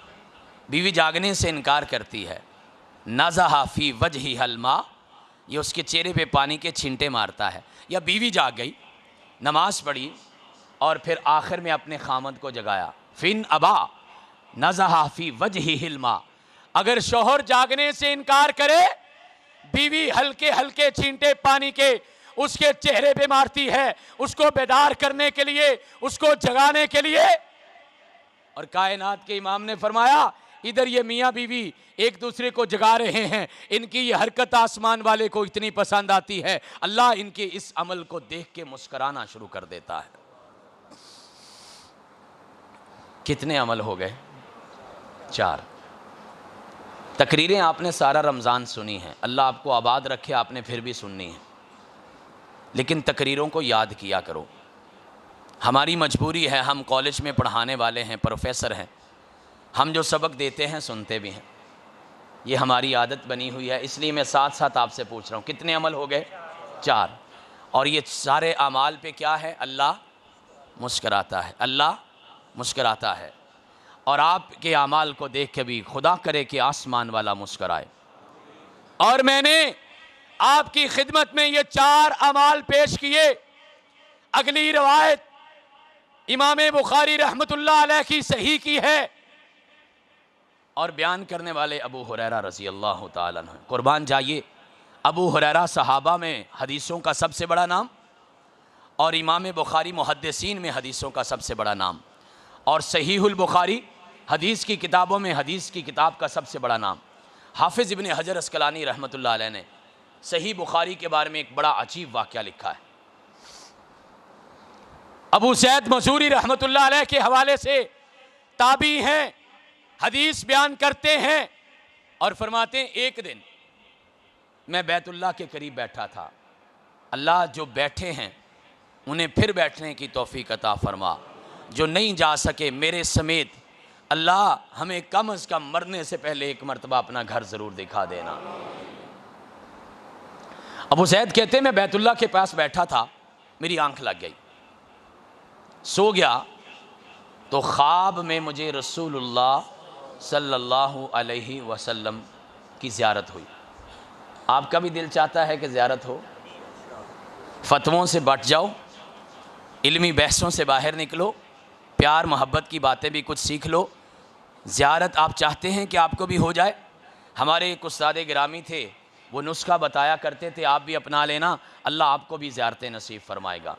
बीवी जागने से इनकार करती है, नज़हा फ़ी वजही हलमा, ये उसके चेहरे पे पानी के छींटे मारता है। या बीवी जाग गई, नमाज़ पढ़ी और फिर आखिर में अपने खामद को जगाया, फ़िन अबा नज़हा फ़ी वजही हिलमा। अगर शौहर जागने से इनकार करे, बीवी हल्के हल्के छींटे पानी के उसके चेहरे पे मारती है, उसको बेदार करने के लिए, उसको जगाने के लिए। और कायनात के इमाम ने फरमाया, इधर ये मियाँ बीवी एक दूसरे को जगा रहे हैं, इनकी ये हरकत आसमान वाले को इतनी पसंद आती है, अल्लाह इनके इस अमल को देख के मुस्कुराना शुरू कर देता है। कितने अमल हो गए? 4 तकरीरें आपने सारा रमज़ान सुनी हैं, अल्लाह आपको आबाद रखे, आपने फिर भी सुननी है, लेकिन तकरीरों को याद किया करो। हमारी मजबूरी है, हम कॉलेज में पढ़ाने वाले हैं, प्रोफेसर हैं, हम जो सबक देते हैं सुनते भी हैं, ये हमारी आदत बनी हुई है। इसलिए मैं साथ साथ आपसे पूछ रहा हूँ, कितने अमल हो गए? 4। और ये सारे अमाल पे क्या है? अल्लाह मुस्कराता है, अल्लाह मुस्कराता है। और आपके अमाल को देख के भी खुदा करे कि आसमान वाला मुस्कराए। और मैंने आपकी खिदमत में ये 4 अमाल पेश किए। अगली रवायत इमाम बुखारी रहमतुल्लाह अलैह की सही की है और बयान करने वाले अबू हुरैरा रज़ी अल्लाह ताला अन्हु। कुर्बान जाइए, अबू हुरैरा सहाबा में हदीसों का सबसे बड़ा नाम और इमाम बुखारी मुहद्दिसीन में हदीसों का सबसे बड़ा नाम, और सहीहुल बुखारी हदीस की किताबों में हदीस की किताब का सबसे बड़ा नाम। हाफिज़ इब्न हजर अस्कलानी रहमतुल्लाह अलैह ने सही बुखारी के बारे में एक बड़ा अजीब वाक़या लिखा है। अबू सैद मसूरी रहमतुल्लाह अलैह के हवाले से ताबी हैं, हदीस बयान करते हैं और फरमाते हैं, एक दिन मैं बैतुल्लाह के करीब बैठा था, अल्लाह जो बैठे हैं उन्हें फिर बैठने की तौफीक अता फरमा, जो नहीं जा सके मेरे समेत अल्लाह हमें कम अज़ कम मरने से पहले एक मरतबा अपना घर ज़रूर दिखा देना। अबू सैद कहते हैं, मैं बैतुल्लाह के पास बैठा था, मेरी आंख लग गई, सो गया तो ख्वाब में मुझे रसूलुल्लाह सल्लल्लाहु अलैहि वसल्लम की ज़ियारत हुई। आपका भी दिल चाहता है कि ज़ियारत हो? फतवों से बट जाओ, इल्मी बहसों से बाहर निकलो, प्यार मोहब्बत की बातें भी कुछ सीख लो। ज़ियारत आप चाहते हैं कि आपको भी हो जाए? हमारे एक उस्ताद गिरामी थे, वो नुस्खा बताया करते थे, आप भी अपना लेना, अल्लाह आपको भी ज़ियारतें नसीब फरमाएगा।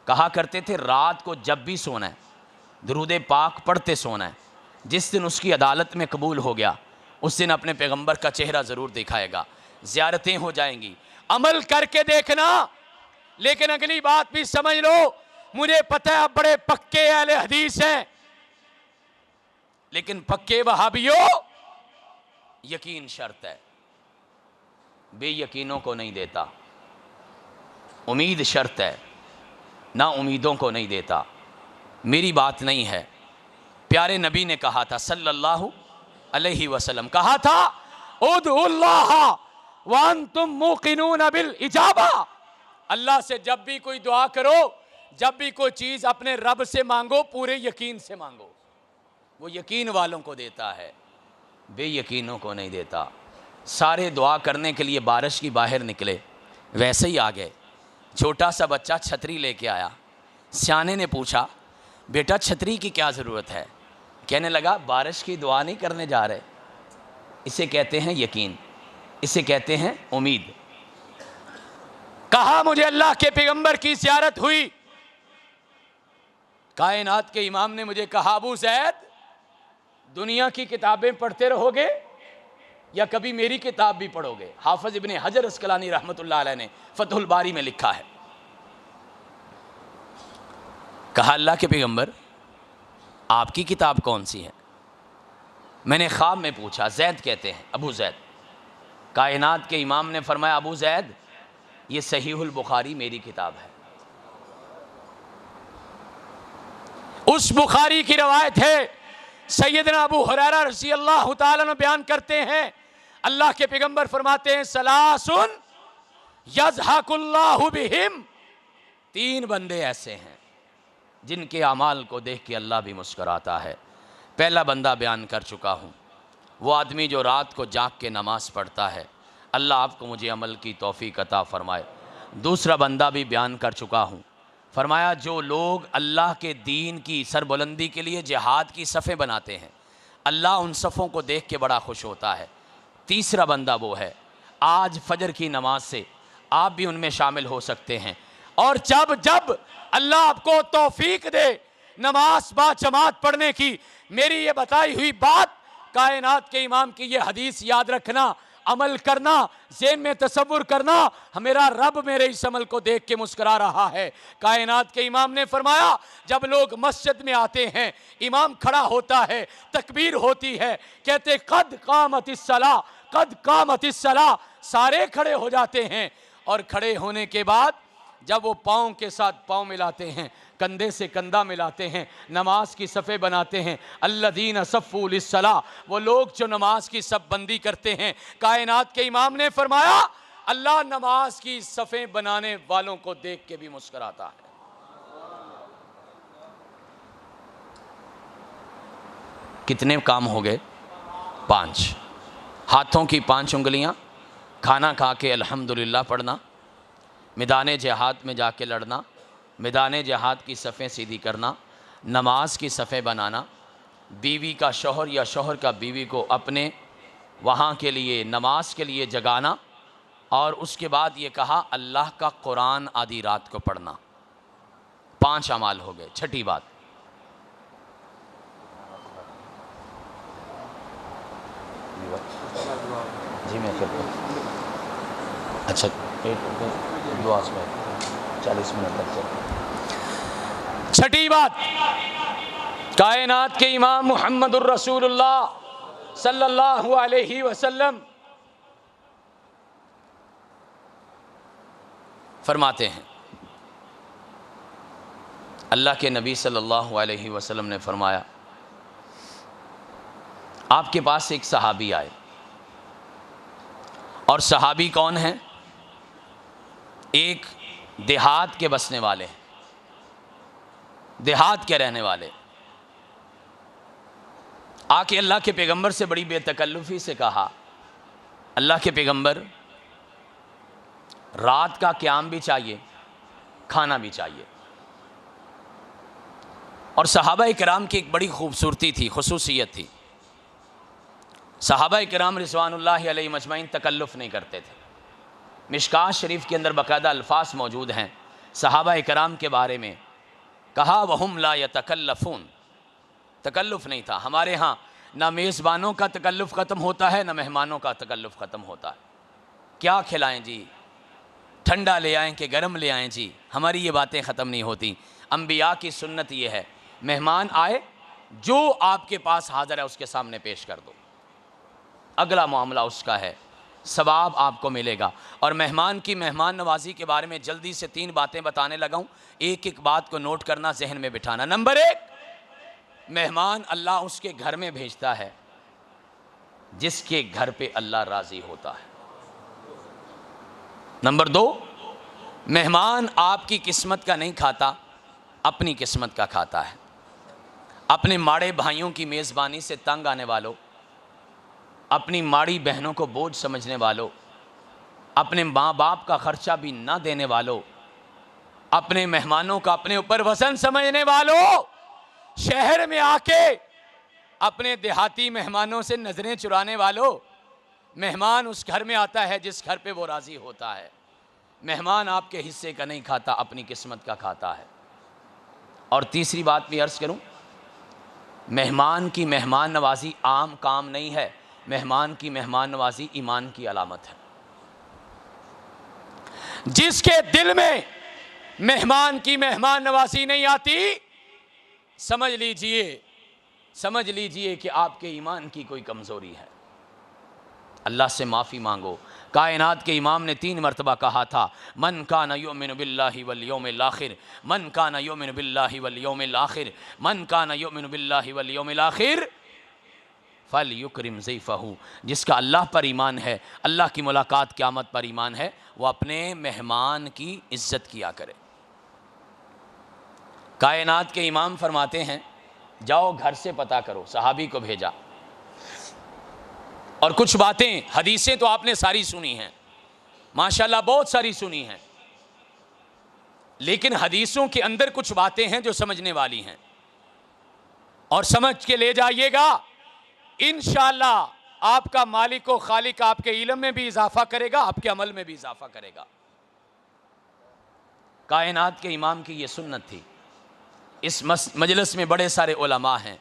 कहा करते थे, रात को जब भी सोना है दुरूद पाक पढ़ते सोना है, जिस दिन उसकी अदालत में कबूल हो गया उस दिन अपने पैगंबर का चेहरा ज़रूर दिखाएगा, ज़ियारतें हो जाएंगी। अमल करके देखना। लेकिन अगली बात भी समझ लो, मुझे पता है आप बड़े पक्के अहले हदीस हैं, लेकिन पक्के वहाबियों, यकीन शर्त है, बेयकीनों को नहीं देता। उम्मीद शर्त है, ना उम्मीदों को नहीं देता। मेरी बात नहीं है, प्यारे नबी ने कहा था सल्लल्लाहु अलैहि वसल्लम, कहा था उदउल्लाह व अंतुम मुकिनून बिल इजाबा। अल्लाह से जब भी कोई दुआ करो, जब भी कोई चीज़ अपने रब से मांगो, पूरे यकीन से मांगो, वो यकीन वालों को देता है, बेयकीनों को नहीं देता। सारे दुआ करने के लिए बारिश की बाहर निकले, वैसे ही आ गए। छोटा सा बच्चा छतरी लेके आया, सियाने ने पूछा, बेटा छतरी की क्या ज़रूरत है? कहने लगा, बारिश की दुआ नहीं करने जा रहे, इसे कहते हैं यकीन, इसे कहते हैं उम्मीद। कहा मुझे अल्लाह के पैगंबर की ज़ियारत हुई, कायनात के इमाम ने मुझे कहा, अबू ज़ैद दुनिया की किताबें पढ़ते रहोगे या कभी मेरी किताब भी पढ़ोगे? हाफिज इब्ने हजर अस्कलानी रहमतुल्लाह अलैह ने फतहुल बारी में लिखा है। कहा अल्लाह के पैगंबर आपकी किताब कौन सी है? मैंने ख्वाब में पूछा, ज़ैद कहते हैं, अबू ज़ैद। कायनात के इमाम ने फरमाया, अबू ज़ैद ये सहीहुल बुखारी मेरी किताब है। उस बुखारी की रवायत है, सैयदना अबू हुरैरा रज़ी अल्लाह तआला अन्हु बयान करते हैं, अल्लाह के पैगंबर फरमाते हैं, सलासुन यज़हकुल्लाहु बिहिम, 3 बंदे ऐसे हैं जिनके अमाल को देख के अल्लाह भी मुस्कुराता है। पहला बंदा बयान कर चुका हूँ, वो आदमी जो रात को जाग के नमाज़ पढ़ता है, अल्लाह आपको मुझे अमल की तौफीक अता फ़रमाए। दूसरा बंदा भी बयान कर चुका हूँ, फरमाया जो लोग अल्लाह के दीन की सरबुलंदी के लिए जिहाद की सफ़ें बनाते हैं, अल्लाह उन सफ़ों को देख के बड़ा खुश होता है। तीसरा बंदा वो है, आज फजर की नमाज से आप भी उनमें शामिल हो सकते हैं। और जब जब अल्लाह आपको तौफीक दे नमाज बाजमात पढ़ने की, मेरी ये बताई हुई बात, कायनात के इमाम की ये हदीस याद रखना, अमल करना, ज़हन में तसव्वुर करना, मेरा रब मेरे इस अमल को देख के मुस्कुरा रहा है। कायनात के इमाम ने फरमाया, जब लोग मस्जिद में आते हैं, इमाम खड़ा होता है, तकबीर होती है, कहते कद कामतिस सलाह, कद कामतिस सलाह, सारे खड़े हो जाते हैं। और खड़े होने के बाद जब वो पाँव के साथ पाँव मिलाते हैं, कंधे से कंधा मिलाते हैं, नमाज की सफ़े बनाते हैं, अल्लज़ीना सफ़्फ़ू लिस्सलाह, वो लोग जो नमाज की सफ़ बंदी करते हैं, कायनात के इमाम ने फरमाया अल्लाह नमाज की सफ़े बनाने वालों को देख के भी मुस्कुराता है। कितने काम हो गए? 5। हाथों की 5 उंगलियां, खाना खा के अल्हम्दुलिल्लाह पढ़ना, मैदान जिहाद में जाके लड़ना, मैदान जिहाद की सफ़ें सीधी करना, नमाज की सफ़ें बनाना, बीवी का शौहर या शौहर का बीवी को अपने वहाँ के लिए नमाज के लिए जगाना, और उसके बाद ये कहा अल्लाह का कुरान आधी रात को पढ़ना। 5 अमाल हो गए। छठी बात, जी मैं करता हूँ। अच्छा, दुआ में 40 मिनट तक चल। छठी बात, कायनात के इमाम मुहम्मदुर रसूलुल्लाह सल्लल्लाहु अलैहि वसल्लम फरमाते हैं, अल्लाह के नबी सल्लल्लाहु अलैहि वसल्लम ने फरमाया, आपके पास एक सहाबी आए, और सहाबी कौन है? एक देहात के बसने वाले हैं, देहात के रहने वाले। आके अल्लाह के पैगंबर से बड़ी बेतकल्लुफ़ी से कहा, अल्लाह के पैगंबर रात का क़याम भी चाहिए, खाना भी चाहिए। और सहाबा किराम की एक बड़ी खूबसूरती थी, खुसूसियत थी, सहाबा किराम रिज़वानुल्लाहि अलैहिम अजमईन तकल्लुफ़ नहीं करते थे। मिशकात शरीफ के अंदर बाकायदा अल्फाज मौजूद हैं सहाबा किराम के बारे में, कहा वहुम ला यतकल्लफ़ून, तकल्लुफ़ नहीं था। हमारे यहाँ ना मेज़बानों का तकल्लुफ़ ख़त्म होता है, ना मेहमानों का तकल्लुफ़ ख़त्म होता है। क्या खिलाएं जी, ठंडा ले आएँ कि गर्म ले आएँ जी, हमारी ये बातें ख़त्म नहीं होती। अम्बिया की सुन्नत ये है, मेहमान आए, जो आपके पास हाज़िर है उसके सामने पेश कर दो, अगला मामला उसका है, सवाब आपको मिलेगा। और मेहमान की मेहमान नवाजी के बारे में जल्दी से 3 बातें बताने लगा हूँ, एक एक बात को नोट करना, जहन में बिठाना। नंबर 1, मेहमान अल्लाह उसके घर में भेजता है जिसके घर पे अल्लाह राज़ी होता है। नंबर 2, मेहमान आपकी किस्मत का नहीं खाता, अपनी किस्मत का खाता है। अपने माड़े भाइयों की मेज़बानी से तंग आने वालों, अपनी माड़ी बहनों को बोझ समझने वालों, अपने माँ बाप का ख़र्चा भी ना देने वालों, अपने मेहमानों का अपने ऊपर वज़न समझने वालों, शहर में आके अपने देहाती मेहमानों से नज़रें चुराने वालों, मेहमान उस घर में आता है जिस घर पे वो राज़ी होता है। मेहमान आपके हिस्से का नहीं खाता, अपनी किस्मत का खाता है। और तीसरी बात भी अर्ज़ करूं, मेहमान की मेहमान नवाजी आम काम नहीं है, मेहमान की मेहमान नवाजी ईमान की अलामत है। जिसके दिल में मेहमान की मेहमान नवाजी नहीं आती, समझ लीजिए कि आपके ईमान की कोई कमज़ोरी है। अल्लाह से माफ़ी मांगो। कायनात के इमाम ने 3 मरतबा कहा था, मन कान युमिनु बिल्लाहि वल यौमिल आखिर, मन कान युमिनु बिल्लाहि वल यौमिल आखिर, मन कान युमिनु बिल्लाहि वल यौमिल आखिर फल युकरिम ज़ैफ़हू। जिसका अल्लाह पर ईमान है, अल्लाह की मुलाकात क़यामत पर ईमान है, वो अपने मेहमान की इज़्ज़त किया करे। कायनात के इमाम फरमाते हैं, जाओ घर से पता करो। सहाबी को भेजा, और कुछ बातें, हदीसें तो आपने सारी सुनी हैं, माशाल्लाह बहुत सारी सुनी हैं, लेकिन हदीसों के अंदर कुछ बातें हैं जो समझने वाली हैं, और समझ के ले जाइएगा। इंशाअल्लाह आपका मालिक व खालिक आपके इल्म में भी इजाफा करेगा, आपके अमल में भी इजाफा करेगा। कायनात के इमाम की ये सुन्नत थी। इस मजलिस में बड़े सारे उलमा हैं,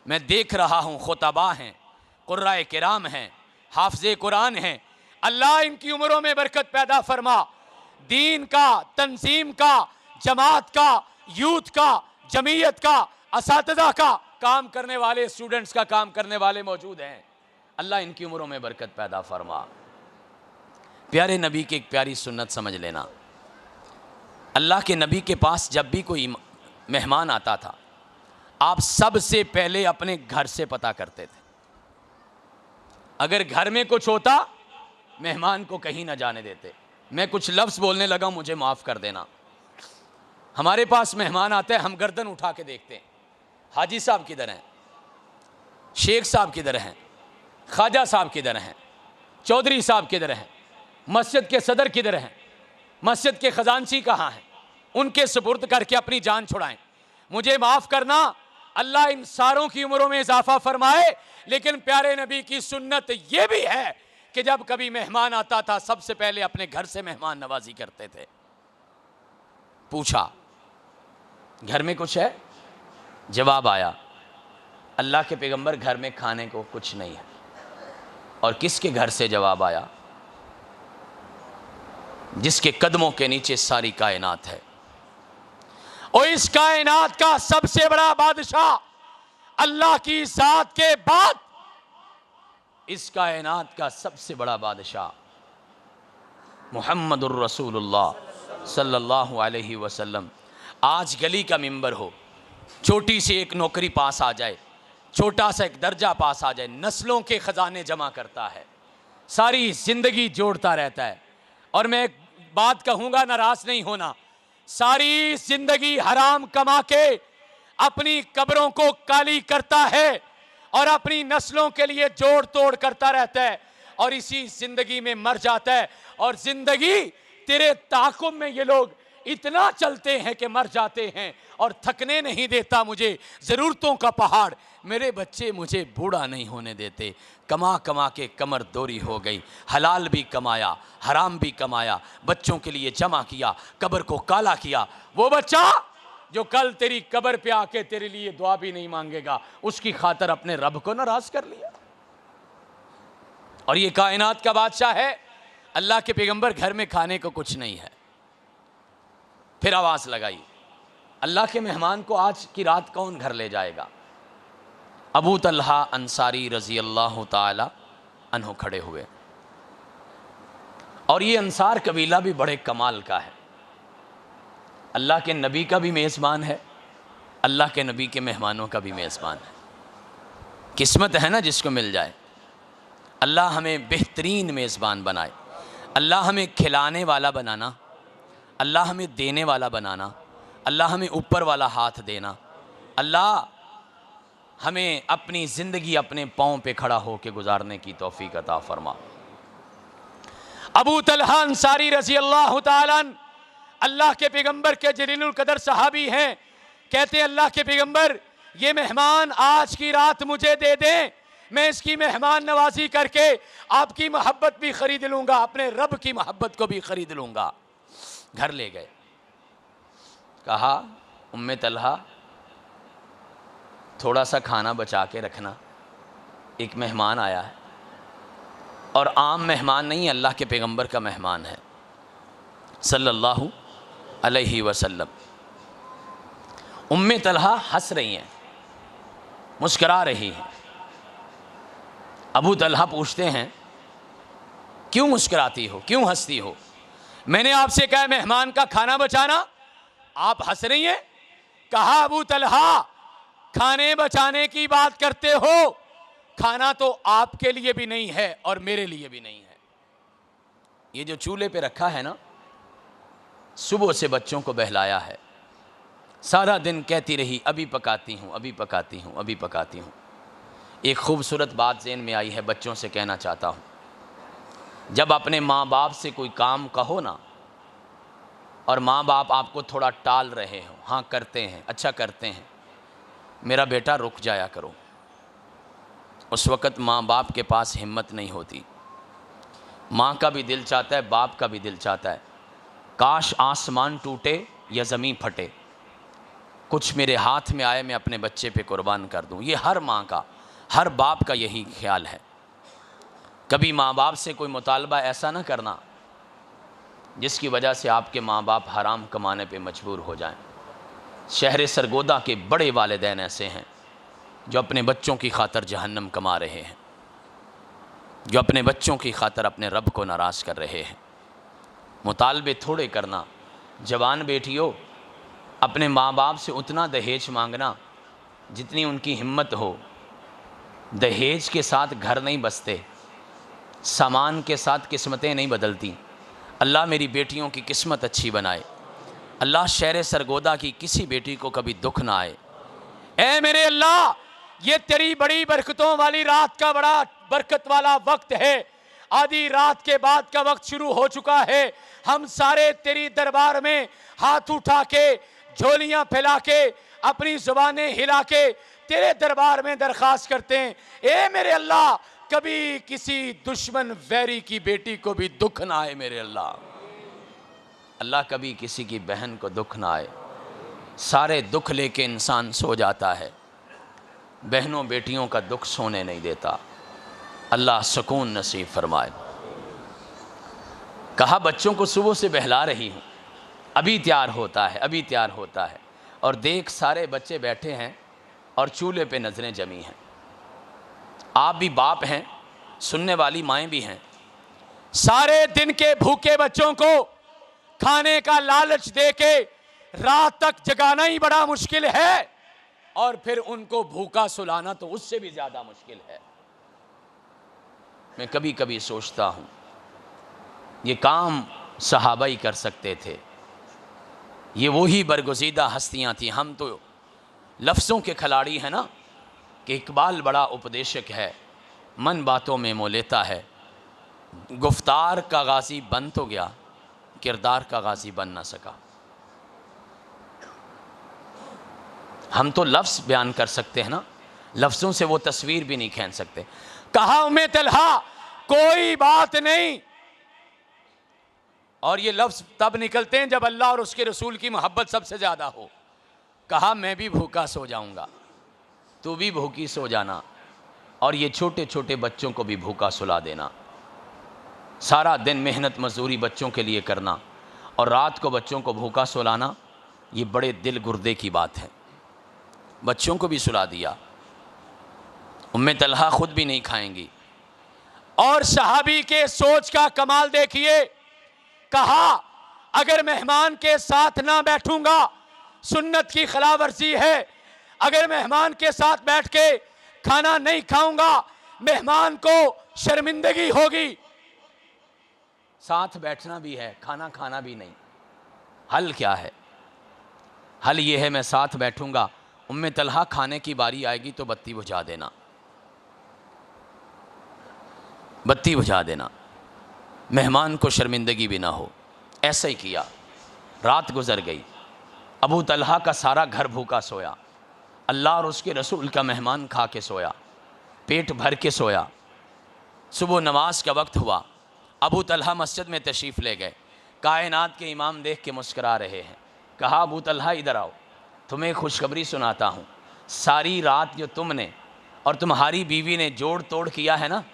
मैं देख रहा हूँ, खुतबा हैं, कुर्राए किराम हैं, हाफिज़े कुरान हैं। अल्लाह इनकी उम्रों में बरकत पैदा फरमा। दीन का, तंजीम का, जमात का, यूथ का, जमीयत का, असातिज़ा का काम करने वाले, स्टूडेंट्स का काम करने वाले मौजूद हैं। अल्लाह इनकी उम्रों में बरकत पैदा फरमा। प्यारे नबी की एक प्यारी सुन्नत समझ लेना। अल्लाह के नबी के पास जब भी कोई मेहमान आता था, आप सबसे पहले अपने घर से पता करते थे। अगर घर में कुछ होता, मेहमान को कहीं ना जाने देते। मैं कुछ लफ्ज़ बोलने लगा, मुझे माफ़ कर देना। हमारे पास मेहमान आते हैं, हम गर्दन उठा के देखते हैं, हाजी साहब किधर हैं, शेख साहब किधर हैं, ख्वाजा साहब किधर हैं, चौधरी साहब किधर हैं, मस्जिद के सदर किधर हैं, मस्जिद के खजांची कहाँ हैं, उनके सुपुर्द करके अपनी जान छुड़ाएं। मुझे माफ़ करना, अल्लाह इन सारों की उम्रों में इजाफा फरमाए। लेकिन प्यारे नबी की सुन्नत यह भी है कि जब कभी मेहमान आता था, सबसे पहले अपने घर से मेहमान नवाजी करते थे। पूछा, घर में कुछ है? जवाब आया, अल्लाह के पैगंबर घर में खाने को कुछ नहीं है। और किसके घर से जवाब आया? जिसके कदमों के नीचे सारी कायनात है। और इस कायनात का सबसे बड़ा बादशाह, अल्लाह की ज़ात के बाद इस कायनात का सबसे बड़ा बादशाह मुहम्मदुर रसूलुल्लाह सल्लल्लाहु अलैहि वसल्लम। आज गली का मिंबर हो, छोटी सी एक नौकरी पास आ जाए, छोटा सा एक दर्जा पास आ जाए, नस्लों के ख़जाने जमा करता है, सारी ज़िंदगी जोड़ता रहता है। और मैं एक बात कहूँगा, नाराज़ नहीं होना, सारी ज़िंदगी हराम कमा के अपनी कब्रों को काली करता है और अपनी नस्लों के लिए जोड़ तोड़ करता रहता है, और इसी ज़िंदगी में मर जाता है। और ज़िंदगी तेरे ताक़ुब में ये लोग इतना चलते हैं कि मर जाते हैं, और थकने नहीं देता मुझे ज़रूरतों का पहाड़, मेरे बच्चे मुझे बूढ़ा नहीं होने देते। कमा कमा के कमर दोरी हो गई, हलाल भी कमाया, हराम भी कमाया, बच्चों के लिए जमा किया, कब्र को काला किया। वो बच्चा जो कल तेरी कब्र पे आके तेरे लिए दुआ भी नहीं मांगेगा, उसकी खातर अपने रब को नाराज़ कर लिया। और ये कायनात का बादशाह है, अल्लाह के पैगंबर घर में खाने को कुछ नहीं है। फिर आवाज़ लगाई, अल्लाह के मेहमान को आज की रात कौन घर ले जाएगा? अबू तलहा अंसारी रज़ी अल्लाह ताला अन्हु खड़े हुए। और ये अंसार कबीला भी बड़े कमाल का है, अल्लाह के नबी का भी मेज़बान है, अल्लाह के नबी के मेहमानों का भी मेज़बान है। किस्मत है ना जिसको मिल जाए। अल्लाह हमें बेहतरीन मेज़बान बनाए, अल्लाह हमें खिलाने वाला बनाना, अल्लाह हमें देने वाला बनाना, अल्लाह हमें ऊपर वाला हाथ देना, अल्लाह हमें अपनी ज़िंदगी अपने पाँव पे खड़ा होकर गुजारने की तौफीक अता फरमा। अबू तलहा अंसारी रज़ी अल्लाह ताला अन्हु अल्लाह के पैगंबर के जलीलुल कदर सहाबी हैं। कहते हैं, अल्लाह के पैगंबर, ये मेहमान आज की रात मुझे दे दें, मैं इसकी मेहमान नवाजी करके आपकी मोहब्बत भी ख़रीद लूँगा, अपने रब की मोहब्बत को भी ख़रीद लूँगा। घर ले गए, कहा उम्मे तलहा थोड़ा सा खाना बचा के रखना, एक मेहमान आया है, और आम मेहमान नहीं, अल्लाह के पैगंबर का मेहमान है सल्लल्लाहु अलैहि वसल्लम। उम्मे तलहा हंस रही हैं, मुस्करा रही हैं। अबू तलहा पूछते हैं क्यों मुस्कराती हो, क्यों हंसती हो? मैंने आपसे कहा मेहमान का खाना बचाना, आप हंस रही हैं। कहा अबू तलहा खाने बचाने की बात करते हो, खाना तो आपके लिए भी नहीं है और मेरे लिए भी नहीं है। ये जो चूल्हे पे रखा है ना, सुबह से बच्चों को बहलाया है, सारा दिन कहती रही अभी पकाती हूँ, अभी पकाती हूँ, अभी पकाती हूँ। एक खूबसूरत बात ज़हन में आई है, बच्चों से कहना चाहता हूँ, जब अपने माँ बाप से कोई काम कहो ना, और माँ बाप आपको थोड़ा टाल रहे हो, हाँ करते हैं, अच्छा करते हैं, मेरा बेटा रुक जाया करो। उस वक़्त माँ बाप के पास हिम्मत नहीं होती। माँ का भी दिल चाहता है, बाप का भी दिल चाहता है, काश आसमान टूटे या ज़मीन फटे, कुछ मेरे हाथ में आए, मैं अपने बच्चे पे कुर्बान कर दूँ। ये हर माँ का, हर बाप का यही ख्याल है। कभी माँ बाप से कोई मुतालबा ऐसा ना करना जिसकी वजह से आपके माँ बाप हराम कमाने पे मजबूर हो जाएं। शहर सरगोदा के बड़े वालिदैन ऐसे हैं जो अपने बच्चों की खातर जहन्नम कमा रहे हैं, जो अपने बच्चों की खातर अपने रब को नाराज़ कर रहे हैं। मुतालबे थोड़े करना, जवान बेटियों अपने माँ बाप से उतना दहेज मांगना जितनी उनकी हिम्मत हो। दहेज के साथ घर नहीं बसते, सामान के साथ किस्मतें नहीं बदलती। अल्लाह मेरी बेटियों की किस्मत अच्छी बनाए, अल्लाह शहर सरगोदा की किसी बेटी को कभी दुख ना आए। ऐ मेरे अल्लाह, ये तेरी बड़ी बरकतों वाली रात का बड़ा बरकत वाला वक्त है। आधी रात के बाद का वक्त शुरू हो चुका है। हम सारे तेरी दरबार में हाथ उठा के, झोलियां फैला के, अपनी जुबानें हिला के तेरे दरबार में दरख्वास्त करते हैं, ए मेरे अल्लाह, कभी किसी दुश्मन वैरी की बेटी को भी दुख ना आए मेरे अल्लाह। अल्लाह कभी किसी की बहन को दुख ना आए। सारे दुख लेके इंसान सो जाता है, बहनों बेटियों का दुख सोने नहीं देता। अल्लाह सुकून नसीब फरमाए। कहा बच्चों को सुबह से बहला रही हूँ, अभी तैयार होता है, अभी तैयार होता है, और देख सारे बच्चे बैठे हैं और चूल्हे पे नज़रें जमी हैं। आप भी बाप हैं, सुनने वाली माएँ भी हैं। सारे दिन के भूखे बच्चों को खाने का लालच देके रात तक जगाना ही बड़ा मुश्किल है, और फिर उनको भूखा सुलाना तो उससे भी ज़्यादा मुश्किल है। मैं कभी कभी सोचता हूँ ये काम सहाबा ही कर सकते थे, ये वही बरगुज़ीदा हस्तियाँ थी। हम तो लफ्ज़ों के खिलाड़ी हैं ना, कि इकबाल बड़ा उपदेशक है, मन बातों में मोह लेता है। गुफ्तार का गाजी बन तो गया, किरदार का गाजी बन ना सका। हम तो लफ्ज़ बयान कर सकते हैं ना, लफ्ज़ों से वो तस्वीर भी नहीं खींच सकते। कहा उम्मे तलहा कोई बात नहीं, और ये लफ्ज़ तब निकलते हैं जब अल्लाह और उसके रसूल की मोहब्बत सबसे ज़्यादा हो। कहा मैं भी भूखा सो जाऊंगा, तू भी भूखी सो जाना, और ये छोटे छोटे बच्चों को भी भूखा सुला देना। सारा दिन मेहनत मजदूरी बच्चों के लिए करना और रात को बच्चों को भूखा सुलाना, ये बड़े दिल गुर्दे की बात है। बच्चों को भी सुला दिया। उम्मे तलहा खुद भी नहीं खाएंगी। और सहाबी के सोच का कमाल देखिए। कहा अगर मेहमान के साथ ना बैठूंगा सुन्नत की खिलाफवर्जी है, अगर मेहमान के साथ बैठ के खाना नहीं खाऊंगा मेहमान को शर्मिंदगी होगी। साथ बैठना भी है, खाना खाना भी नहीं। हल क्या है? हल ये है मैं साथ बैठूंगा, उम्मे तलहा खाने की बारी आएगी तो बत्ती बुझा देना, बत्ती बुझा देना, मेहमान को शर्मिंदगी भी ना हो। ऐसा ही किया। रात गुजर गई, अबू तलहा का सारा घर भूखा सोया, अल्लाह और उसके रसूल का मेहमान खा के सोया। पेट भर के सोया। सुबह नमाज का वक्त हुआ, अबू तलहा मस्जिद में तशरीफ़ ले गए। कायनात के इमाम देख के मुस्करा रहे हैं। कहा, अबू तलहा इधर आओ, तुम्हें खुशखबरी सुनाता हूँ। सारी रात जो तुमने और तुम्हारी बीवी ने जोड़ तोड़ किया है ना,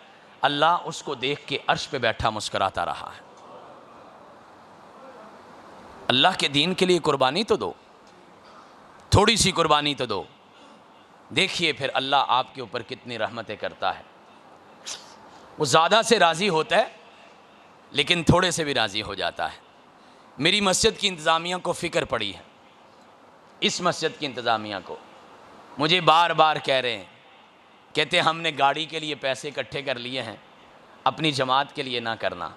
अल्लाह उसको देख के अर्श पे बैठा मुस्कराता रहा है। अल्लाह के दीन के लिए कुर्बानी तो दो, थोड़ी सी कुर्बानी तो दो। देखिए फिर अल्लाह आपके ऊपर कितनी रहमतें करता है। वो ज़्यादा से राज़ी होता है लेकिन थोड़े से भी राज़ी हो जाता है। मेरी मस्जिद की इंतज़ामिया को फ़िक्र पड़ी है, इस मस्जिद की इंतज़ामिया को। मुझे बार बार कह रहे हैं, कहते हमने गाड़ी के लिए पैसे इकट्ठे कर लिए हैं, अपनी जमात के लिए ना करना।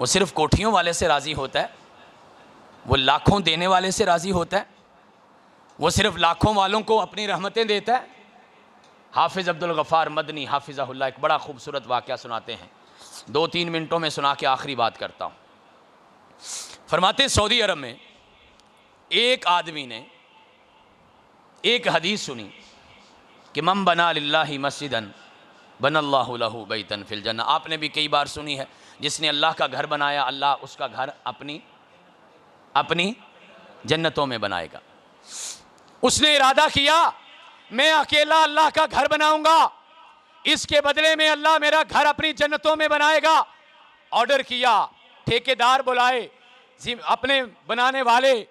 वो सिर्फ़ कोठियों वाले से राज़ी होता है, वो लाखों देने वाले से राज़ी होता है, वो सिर्फ़ लाखों वालों को अपनी रहमतें देता है। हाफिज़ अब्दुल गफ़ार मदनी हाफिज़हुल्लाह एक बड़ा खूबसूरत वाक़या सुनाते हैं, 2-3 मिनटों में सुना के आखिरी बात करता हूँ। फरमाते सऊदी अरब में एक आदमी ने एक हदीस सुनी कि मम बना लिल्लाहि मस्जिदन बनल्लाहु लहू बैतन फिल जन्नह। आपने भी कई बार सुनी है, जिसने अल्लाह का घर बनाया अल्लाह उसका घर अपनी जन्नतों में बनाएगा। उसने इरादा किया मैं अकेला अल्लाह का घर बनाऊंगा, इसके बदले में अल्लाह मेरा घर अपनी जन्नतों में बनाएगा। ऑर्डर किया, ठेकेदार बुलाए, अपने बनाने वाले,